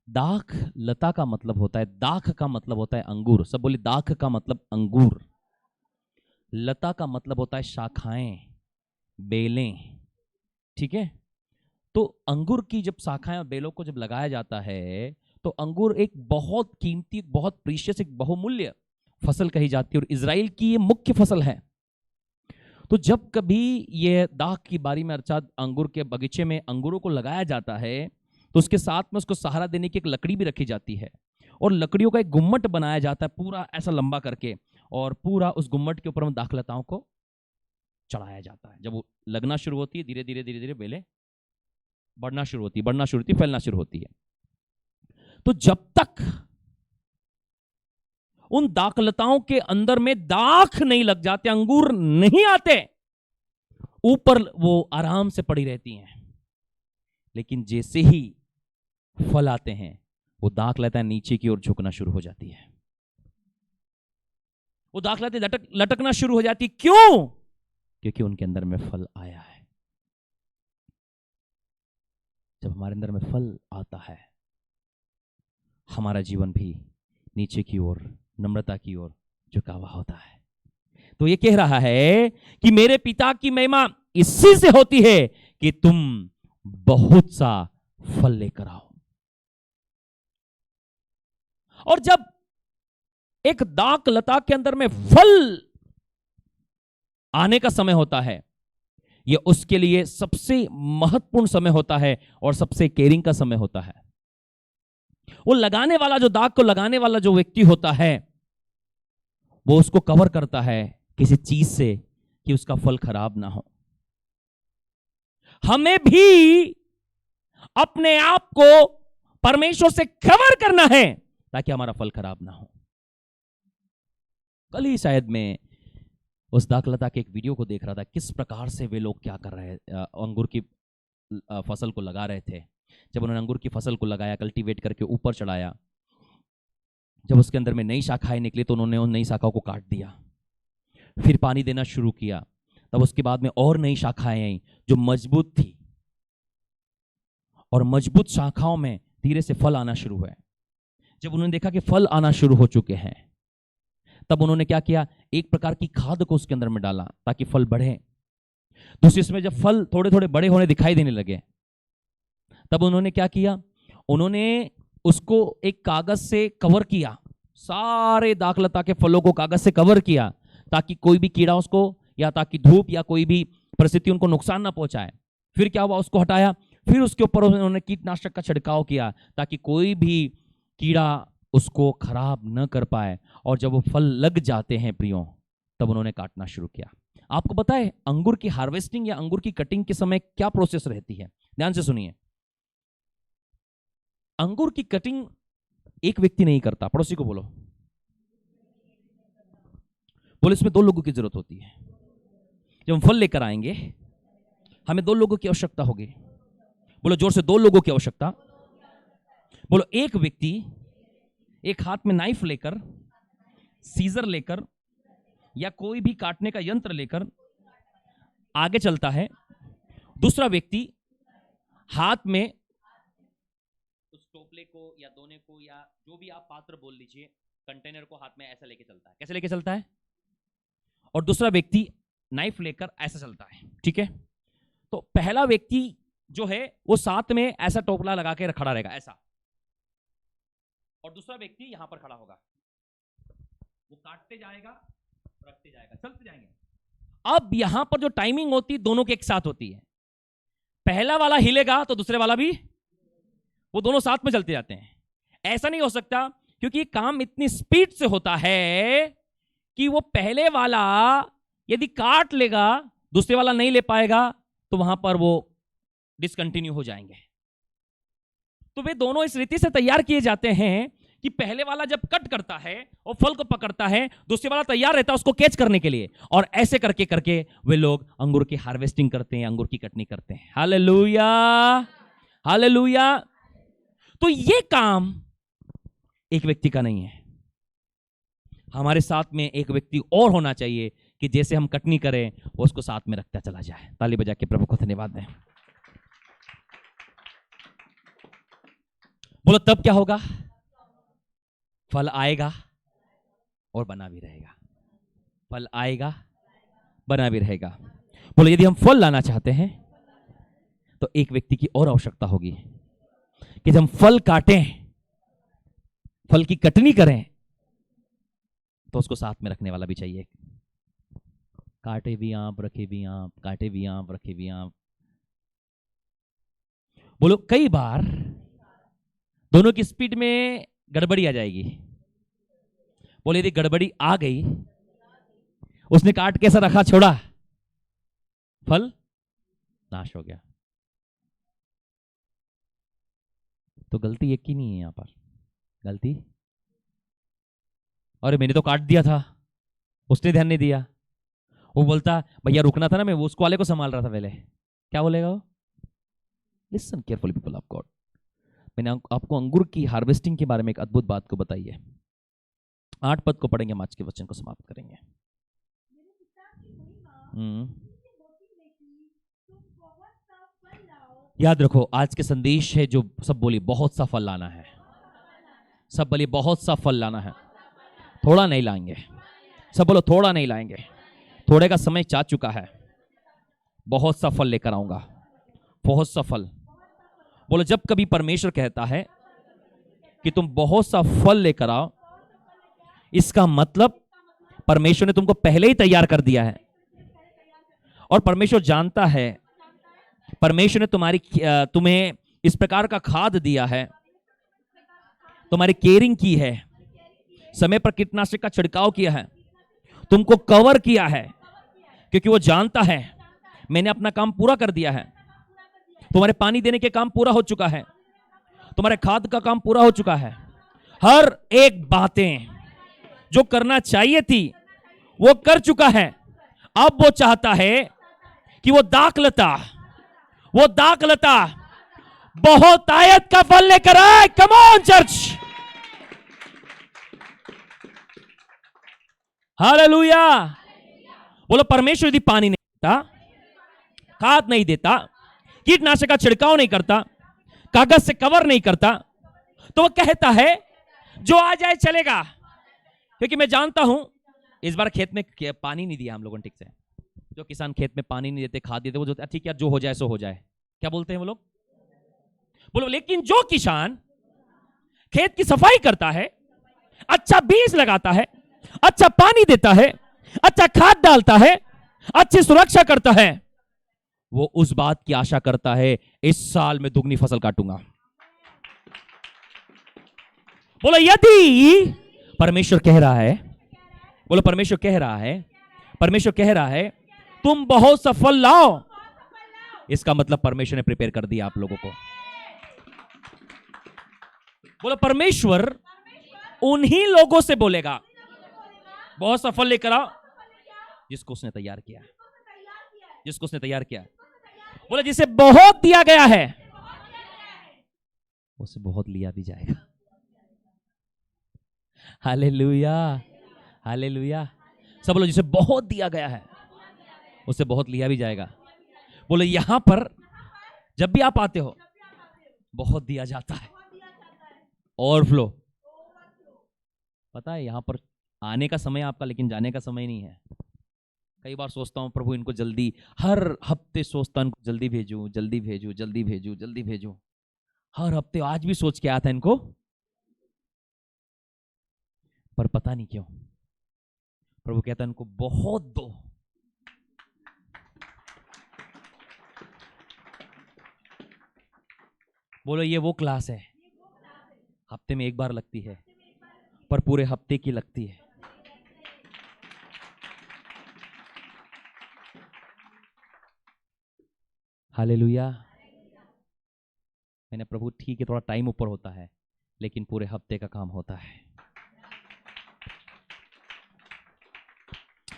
दाखलता का मतलब होता है, दाख का मतलब होता है अंगूर। सब बोले, दाख का मतलब अंगूर। लता का मतलब होता है शाखाएं, बेलें। ठीक है? तो अंगूर की जब शाखाएं और बेलों को जब लगाया जाता है तो अंगूर एक बहुत कीमती, बहुत प्रीशियस, एक बहुमूल्य फसल कही जाती है, और इजराइल की ये मुख्य फसल है। तो जब कभी ये दाख की बारी में अर्थात अंगूर के बगीचे में अंगूरों को लगाया जाता है तो उसके साथ में उसको सहारा देने की एक लकड़ी भी रखी जाती है, और लकड़ियों का एक गुम्मट बनाया जाता है पूरा ऐसा लंबा करके, और पूरा उस गुम्मट के ऊपर दाखलताओं को चढ़ाया जाता है। जब वो लगना शुरू होती है, धीरे धीरे धीरे धीरे बेलें बढ़ना शुरू होती है, फैलना शुरू होती है। तो जब तक उन दाखलताओं के अंदर में दाख नहीं लग जाते, अंगूर नहीं आते, ऊपर वो आराम से पड़ी रहती हैं। लेकिन जैसे ही फल आते हैं, वो दाखलता नीचे की ओर झुकना शुरू हो जाती है, वो दाखलता लटकना शुरू हो जाती। क्यों? क्योंकि उनके अंदर में फल आया है। जब हमारे अंदर में फल आता है, हमारा जीवन भी नीचे की ओर, नम्रता की ओर झुका हुआ होता है। तो ये कह रहा है कि मेरे पिता की महिमा इसी से होती है कि तुम बहुत सा फल लेकर आओ। और जब एक दाखलता के अंदर में फल आने का समय होता है, यह उसके लिए सबसे महत्वपूर्ण समय होता है और सबसे केयरिंग का समय होता है। वो लगाने वाला, जो दाग को लगाने वाला जो व्यक्ति होता है, वो उसको कवर करता है किसी चीज से कि उसका फल खराब ना हो। हमें भी अपने आप को परमेश्वर से कवर करना है ताकि हमारा फल खराब ना हो। कल ही शायद मैं उस दाखलता के एक वीडियो को देख रहा था, किस प्रकार से वे लोग क्या कर रहे, अंगूर की फसल को लगा रहे थे। जब उन्होंने अंगूर की फसल को लगाया, कल्टीवेट करके ऊपर चढ़ाया, जब उसके अंदर में नई शाखाएं निकली तो उन्होंने उन नई शाखाओं को काट दिया, फिर पानी देना शुरू किया। तब उसके बाद में और नई शाखाएं आई जो मजबूत थी, और मजबूत शाखाओं में धीरे से फल आना शुरू हुए। जब उन्होंने देखा कि फल आना शुरू हो चुके हैं, तब उन्होंने क्या किया, एक प्रकार की खाद को उसके अंदर में डाला ताकि फल बढ़े। दूसरी इसमें जब फल थोड़े थोड़े बड़े होने दिखाई देने लगे, तब उन्होंने क्या किया, उन्होंने उसको एक कागज से कवर किया, सारे दाखलता के फलों को कागज से कवर किया ताकि कोई भी कीड़ा उसको, या ताकि धूप या कोई भी परिस्थिति उनको नुकसान ना पहुंचाए। फिर क्या हुआ, उसको हटाया, फिर उसके ऊपर उन्होंने कीटनाशक का छिड़काव किया ताकि कोई भी कीड़ा उसको खराब न कर पाए। और जब वो फल लग जाते हैं प्रियो, तब उन्होंने काटना शुरू किया। आपको पता है अंगूर की हार्वेस्टिंग या अंगूर की कटिंग के समय क्या प्रोसेस रहती है? ध्यान से सुनिए। अंगूर की कटिंग एक व्यक्ति नहीं करता, पड़ोसी को बोलो, इसमें 2 लोगों की जरूरत होती है। जब हम फल लेकर आएंगे, हमें 2 लोगों की आवश्यकता होगी। बोलो जोर से, 2 लोगों की आवश्यकता। बोलो, एक व्यक्ति एक हाथ में नाइफ लेकर, सीजर लेकर या कोई भी काटने का यंत्र लेकर आगे चलता है। दूसरा व्यक्ति हाथ में उस टोपले को या दोने को या जो भी आप पात्र बोल लीजिए, कंटेनर को हाथ में ऐसा लेके चलता है। कैसे लेके चलता है? और दूसरा व्यक्ति नाइफ लेकर ऐसा चलता है। ठीक है? तो पहला व्यक्ति जो है वो साथ में ऐसा टोपला लगा के खड़ा रहेगा, ऐसा, और दूसरा व्यक्ति यहां पर खड़ा होगा। वो काटते जाएगा, रखते जाएगा, चलते जाएंगे। अब यहां पर जो टाइमिंग होती है दोनों के एक साथ होती है। पहला वाला हिलेगा तो दूसरे वाला भी, वो दोनों साथ में चलते जाते हैं। ऐसा नहीं हो सकता, क्योंकि काम इतनी स्पीड से होता है कि वो पहले वाला यदि काट लेगा, दूसरे वाला नहीं ले पाएगा, तो वहां पर वो डिसकंटिन्यू हो जाएंगे। तो वे दोनों इस रीति से तैयार किए जाते हैं कि पहले वाला जब कट करता है और फल को पकड़ता है, दूसरे वाला तैयार रहता है उसको कैच करने के लिए। और ऐसे करके करके वे लोग अंगूर की हार्वेस्टिंग करते हैं, अंगूर की कटनी करते हैं। Hallelujah, hallelujah. तो ये काम एक व्यक्ति का नहीं है, हमारे साथ में एक व्यक्ति और होना चाहिए कि जैसे हम कटनी करें वो उसको साथ में रखता चला जाए। ताली बजा के प्रभु को धन्यवाद दें। बोलो, तब क्या होगा? फल आएगा और बना भी रहेगा। फल आएगा, बना भी रहेगा। बोलो, यदि हम फल लाना चाहते हैं तो एक व्यक्ति की और आवश्यकता होगी कि जब हम फल काटें, फल की कटनी करें, तो उसको साथ में रखने वाला भी चाहिए। काटे भी आप, रखे भी आप, काटे भी आप, रखे भी आप। बोलो, कई बार दोनों की स्पीड में गड़बड़ी आ जाएगी। बोले, यदि गड़बड़ी आ गई उसने काट कैसा रखा, छोड़ा, फल नाश हो गया। तो गलती एक की नहीं है यहां पर, गलती, अरे मैंने तो काट दिया था, उसने ध्यान नहीं दिया। वो बोलता भैया रुकना था ना, मैं वो उसको वाले को संभाल रहा था पहले, क्या बोलेगा वो? Listen carefully people of God, मैंने आपको अंगूर की हार्वेस्टिंग के बारे में एक अद्भुत बात को बताई है। 8 पद को पढ़ेंगे, हम आज के वचन को समाप्त करेंगे। याद रखो आज के संदेश है जो सब बोली बहुत सा फल लाना है, सब बोली बहुत सा फल लाना है, थोड़ा नहीं लाएंगे, सब बोलो थोड़ा नहीं लाएंगे, थोड़े का समय जा चुका है, बहुत सा फल लेकर आऊंगा, बहुत सा फल। बोलो जब कभी परमेश्वर कहता है कि तुम बहुत सा फल लेकर आओ, इसका मतलब परमेश्वर ने तुमको पहले ही तैयार कर दिया है, और परमेश्वर जानता है, परमेश्वर ने तुम्हें इस प्रकार का खाद दिया है, तुम्हारी केयरिंग की है, समय पर कीटनाशक का छिड़काव किया है, तुमको कवर किया है, क्योंकि वो जानता है मैंने अपना काम पूरा कर दिया है। तुम्हारे पानी देने के काम पूरा हो चुका है, तुम्हारे खाद का काम पूरा हो चुका है, हर एक बातें जो करना चाहिए थी वो कर चुका है। अब वो चाहता है कि वो दाखलता बहुत आयत का फल लेकर आए। कम ऑन चर्च, हालेलुया। बोलो परमेश्वर यदि पानी नहीं देता, खाद नहीं देता, कीटनाशक का छिड़काव नहीं करता, कागज से कवर नहीं करता, तो वो कहता है जो आ जाए चलेगा, क्योंकि मैं जानता हूं इस बार खेत में पानी नहीं दिया हम लोगों ने ठीक से। जो किसान खेत में पानी नहीं देते, खाद देते, वो जो ठीक है जो हो जाए सो हो जाए, क्या बोलते हैं वो लोग? बोलो लेकिन जो किसान खेत की सफाई करता है, अच्छा बीज लगाता है, अच्छा पानी देता है, अच्छा खाद डालता है, अच्छी सुरक्षा करता है, वो उस बात की आशा करता है इस साल में दुगनी फसल काटूंगा। बोलो यदि परमेश्वर कह रहा है, बोलो परमेश्वर कह रहा है तुम बहुत सा फल लाओ, इसका मतलब परमेश्वर ने प्रिपेयर कर दिया आप लोगों को। बोलो परमेश्वर उन्हीं लोगों से बोलेगा बहुत सा फल लेकर आओ जिसको उसने तैयार किया, जिसको उसने तैयार किया। बोले जिसे बहुत दिया गया है उसे बहुत लिया भी जाएगा। Hallelujah, hallelujah. सब बोलो जिसे बहुत दिया गया है उसे बहुत लिया भी जाएगा। बोले यहां पर जब भी आप आते हो बहुत दिया जाता है, ओवरफ्लो। पता है यहां पर आने का समय आपका, लेकिन जाने का समय नहीं है। कई बार सोचता हूं प्रभु इनको जल्दी, हर हफ्ते सोचता हूं इनको जल्दी भेजूं, जल्दी भेजूं, जल्दी भेजूं, जल्दी भेजूं, हर हफ्ते। आज भी सोच के आया था इनको, पर पता नहीं क्यों प्रभु कहता है इनको बहुत दो। बोलो ये वो क्लास है हफ्ते में एक बार लगती है, पर पूरे हफ्ते की लगती है। हालेलुया। मैंने प्रभु ठीक है थोड़ा टाइम ऊपर होता है, लेकिन पूरे हफ्ते का काम होता है।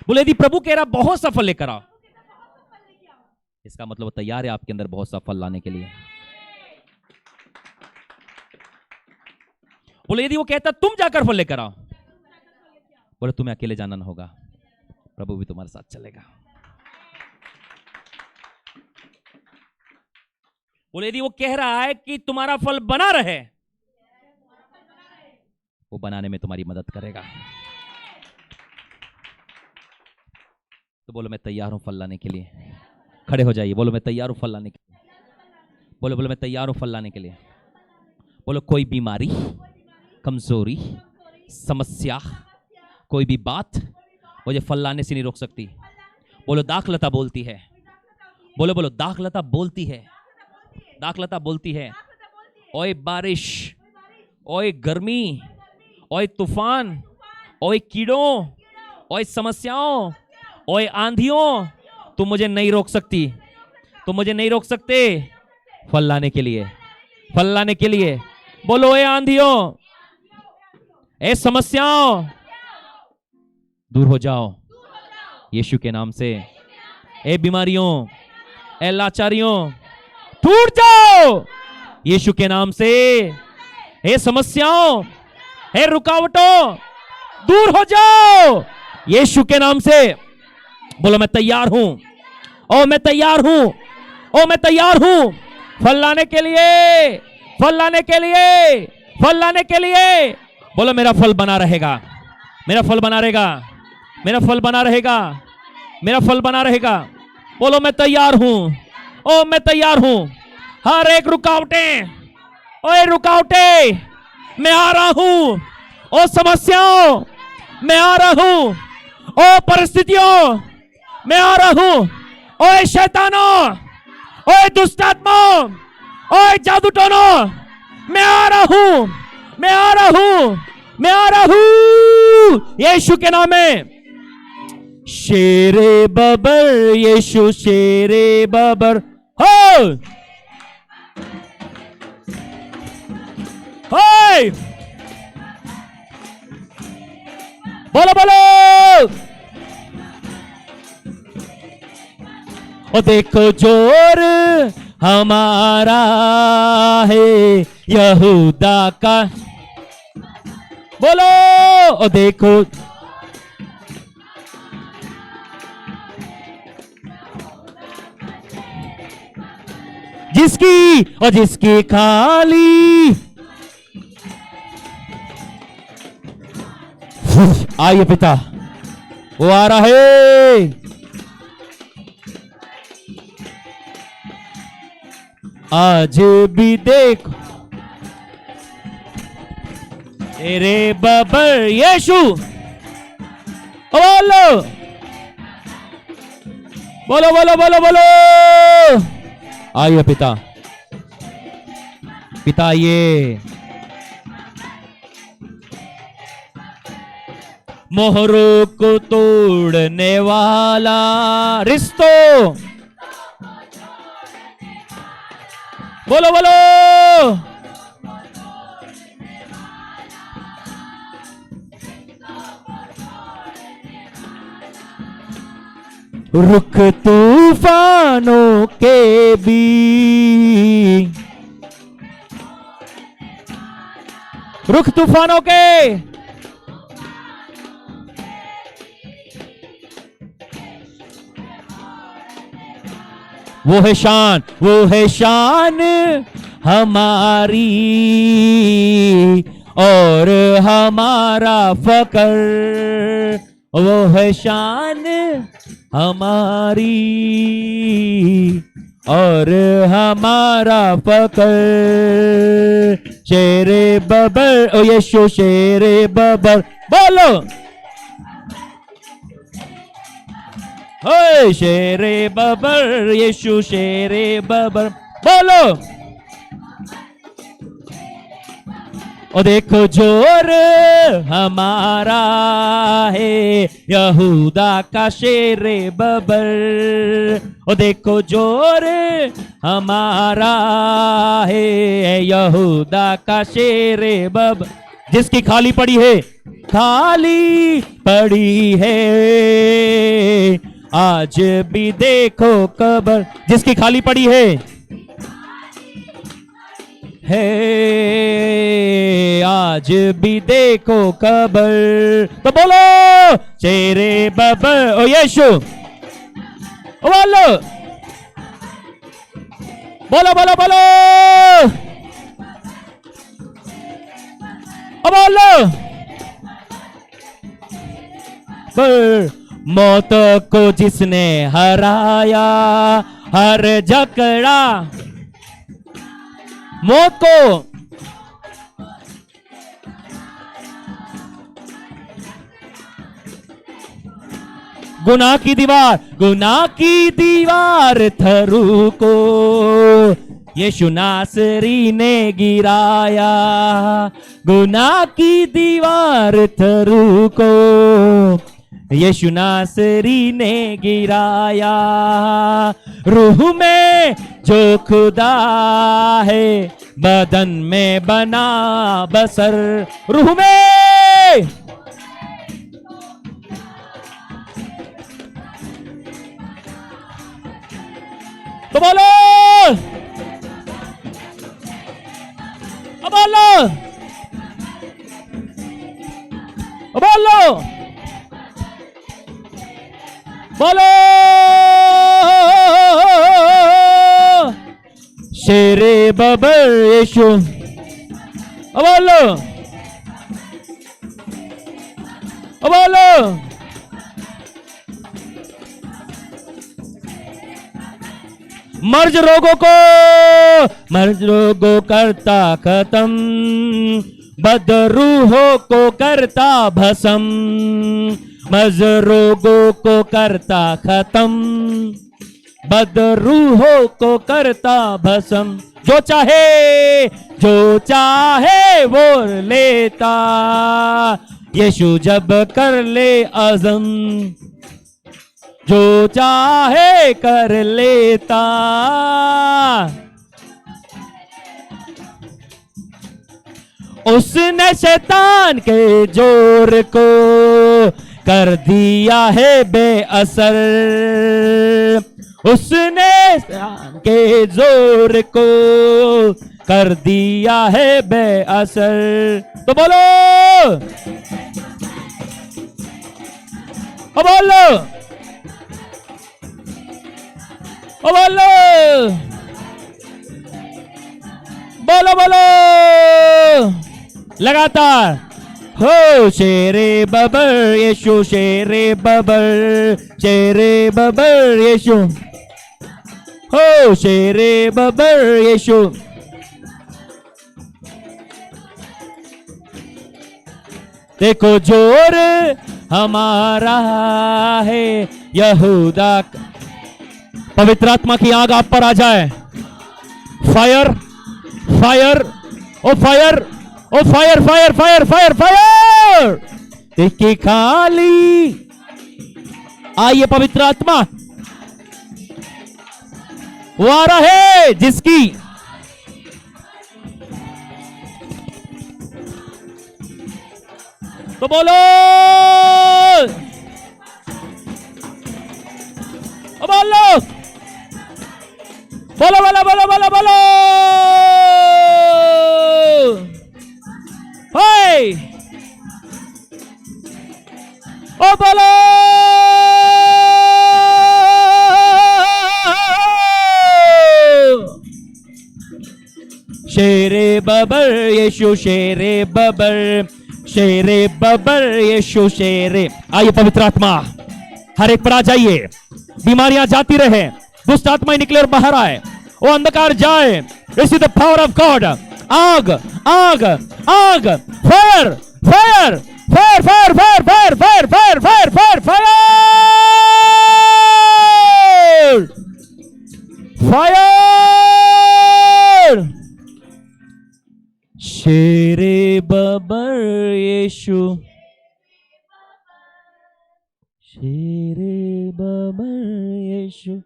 बोले यदि प्रभु कह रहा बहुत सा फल लेकर आओ, इसका मतलब वो तैयार है आपके अंदर बहुत सा फल लाने के लिए। बोले यदि वो कहता तुम जाकर फल लेकर आओ, बोले तुम्हें अकेले जाना ना होगा, प्रभु भी तुम्हारे साथ चलेगा। बोले यदि वो कह रहा है कि तुम्हारा फल बना रहे, वो बनाने में तुम्हारी मदद करेगा। तो बोलो मैं तैयार हूं फल लाने के लिए। खड़े हो जाइए, बोलो मैं तैयार हूं फल लाने के लिए। बोलो बोलो मैं तैयार हूं फल लाने के लिए। बोलो कोई बीमारी, कमजोरी, समस्या, कोई भी बात मुझे फल लाने से नहीं रोक सकती। बोलो दाखलता बोलती है। बोलो बोलो दाखलता बोलती है, दाखलता बोलती है। ओए बारिश, ओए गर्मी, ओए तूफान, ओए कीड़ों, ओए समस्याओं, ओए आंधियों, तुम मुझे नहीं रोक सकती, तुम मुझे नहीं रोक सकते फल लाने के लिए, फल लाने के लिए। बोलो, ए आंधियों, ए समस्याओं, दूर हो जाओ यीशु के नाम से। ए बीमारियों, ए लाचारियों, टूट जाओ यीशु के नाम से। ए समस्याओं, ए रुकावटों, दूर हो जाओ यीशु के नाम से। बोलो, मैं तैयार हूं, ओ मैं तैयार हूं, ओ मैं तैयार हूं फल लाने के लिए, फल लाने के लिए, फल लाने के लिए। बोलो, मेरा फल बना रहेगा, मेरा फल बना रहेगा, मेरा फल बना रहेगा, मेरा फल बना रहेगा। बोलो, मैं तैयार हूं, ओ मैं तैयार हूं। हर एक रुकावटें, ओए रुकावटें, मैं आ रहा हूं। ओ समस्याओं, मैं आ रहा हूं। ओ परिस्थितियों, मैं आ रहा हूं। ओए शैतानों, ओए दुष्टात्माओं, ओए जादूटोनों, मैं आ रहा हूं, मैं आ रहा हूं, मैं आ रहा हूं यीशु के नाम में। शेरे बबर, यीशु शेरे बबर हो, हो। बोलो बोलो, ओ देखो जोर हमारा है यहूदा का। बोलो, ओ देखो, जिसकी और जिसकी खाली। आइए पिता, वो आ रहा है। आज भी देखो तेरे बबर यीशु। बोलो बोलो बोलो बोलो बोलो। आइए पिता, पिता आइए। मोहरों को तोड़ने वाला, रिश्तों, बोलो बोलो। रुख तूफानों के बीच, रुख तूफानों के, वो है शान, वो है शान हमारी और हमारा फकर। वो है शान हमारी और हमारा फकर। शेरे बबर, ओ यीशु शेरे बबर। बोलो, ओए शेरे बबर, यीशु शेरे बबर। बोलो, ओ देखो जोर हमारा है यहूदा का शेरे बबर। ओ देखो जोर हमारा है यहूदा का शेरे बबर। जिसकी खाली पड़ी है, खाली पड़ी है आज भी देखो कब्र। जिसकी खाली पड़ी है आज भी देखो कब्र। तो बोलो, शेरे बबर, ओ यीशु। बोलो बोलो बोलो बोलो, बोलो। मौत को जिसने हराया, हर जकड़ा मौत को, गुनाह की दीवार, गुनाह की दीवार थरू को यीशु नासरी ने गिराया। गुनाह की दीवार थरू को यीशु नासरी ने गिराया। रूह में जो खुदा है बदन में बना बसर। रूह में तो बोलो, बोलो, बोलो, बोलो। शेरे बबर यीशु, बोलो, बोलो। मर्ज रोगों करता खत्म, बदरूहों को करता भस्म। मर्ज रोगों को करता खत्म, बदरूहों को करता भस्म। जो चाहे वो लेता, यीशु जब कर ले अज़म। जो चाहे कर लेता, उसने शैतान के जोर को कर दिया है बेअसर। उसने शैतान के जोर को कर दिया है बेअसर। तो बोलो, बोलो, बोलो, बोलो, बोलो लगातार। हो शेरे बबर यीशु, शेरे बबर, शेरे बबर यीशु। हो शेरे बबर यीशु। देखो जोर हमारा है यहूदा। पवित्र आत्मा की आग आप पर आ जाए। Fire, fire, oh fire, oh fire, fire, fire, fire, fire. देखिए खाली आइए पवित्र आत्मा। वो आ रहा है जिसकी तो बोलो, बोलो, बोलो, बोलो, बोलो, बोलो, बोलो। हाय, ओ बोलो, शेरे बबर यीशु, शेरे बबर, शेरे बबर यीशु, शेरे। आइए पवित्र आत्मा हर एक पर आ जाइए। बीमारियां जाती रहे, दुष्ट आत्माएं निकले और बाहर आए, वो अंधकार जाए। Receive the power of God. आग, आग, आग, fire, fire, fire, fire, fire, fire, fire, fire, fire, fire, fire, fire. शेरे बबर यीशु, शेरे बबर यीशु।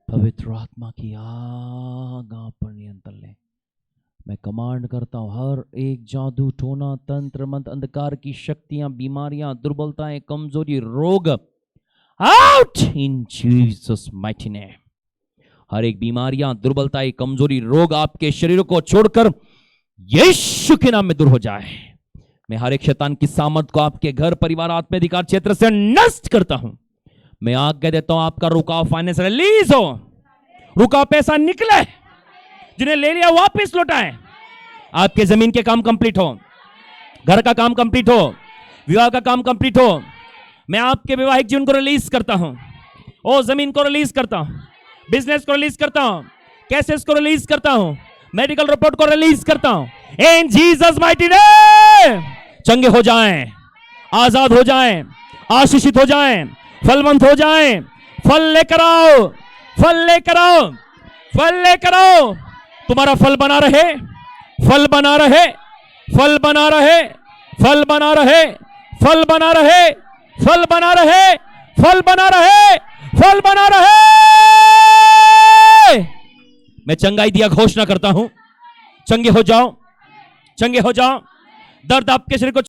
पवित्र आत्मा की आग आप पर नियंत्रण ले। मैं कमांड करता हूं हर एक जादू, टोना, तंत्र, मंत्र, अंधकार की शक्तियां, बीमारियां, दुर्बलताएं, कमजोरी, रोग, out in Jesus mighty name. हर एक बीमारियां, दुर्बलताएं, कमजोरी, रोग आपके शरीर को छोड़कर यीशु के नाम में दूर हो जाए। मैं हर एक शैतान की सामर्थ को आपके घर, परिवार, आत्म अधिकार क्षेत्र से नष्ट करता हूं। मैं आज्ञा देता हूं आपका रुकाव फाइनेंस रिलीज हो, रुका पैसा निकले, जिन्हें ले लिया वापस लौटाएं। आपके जमीन के काम कंप्लीट हो, घर का काम कंप्लीट हो, विवाह का काम कंप्लीट हो। मैं आपके वैवाहिक जीवन को रिलीज करता हूं, ओ जमीन को रिलीज करता हूं, बिजनेस को रिलीज करता हूं, कैसेस को रिलीज करता हूं, मेडिकल रिपोर्ट को रिलीज करता हूं इन जीसस माइटी नेम। चंगे हो जाएं, आजाद हो जाएं, आशीषित हो जाएं, फलवंत हो जाएं। फल लेकर आओ, फल लेकर आओ, फल लेकर आओ। तुम्हारा फल बना रहे, फल बना रहे, फल बना रहे, फल बना रहे, फल बना रहे, फल बना रहे, फल बना रहे, फल बना रहे। मैं चंगाई दिया घोषणा करता हूं, चंगे हो जाओ, चंगे हो जाओ। दर्द आपके शरीर को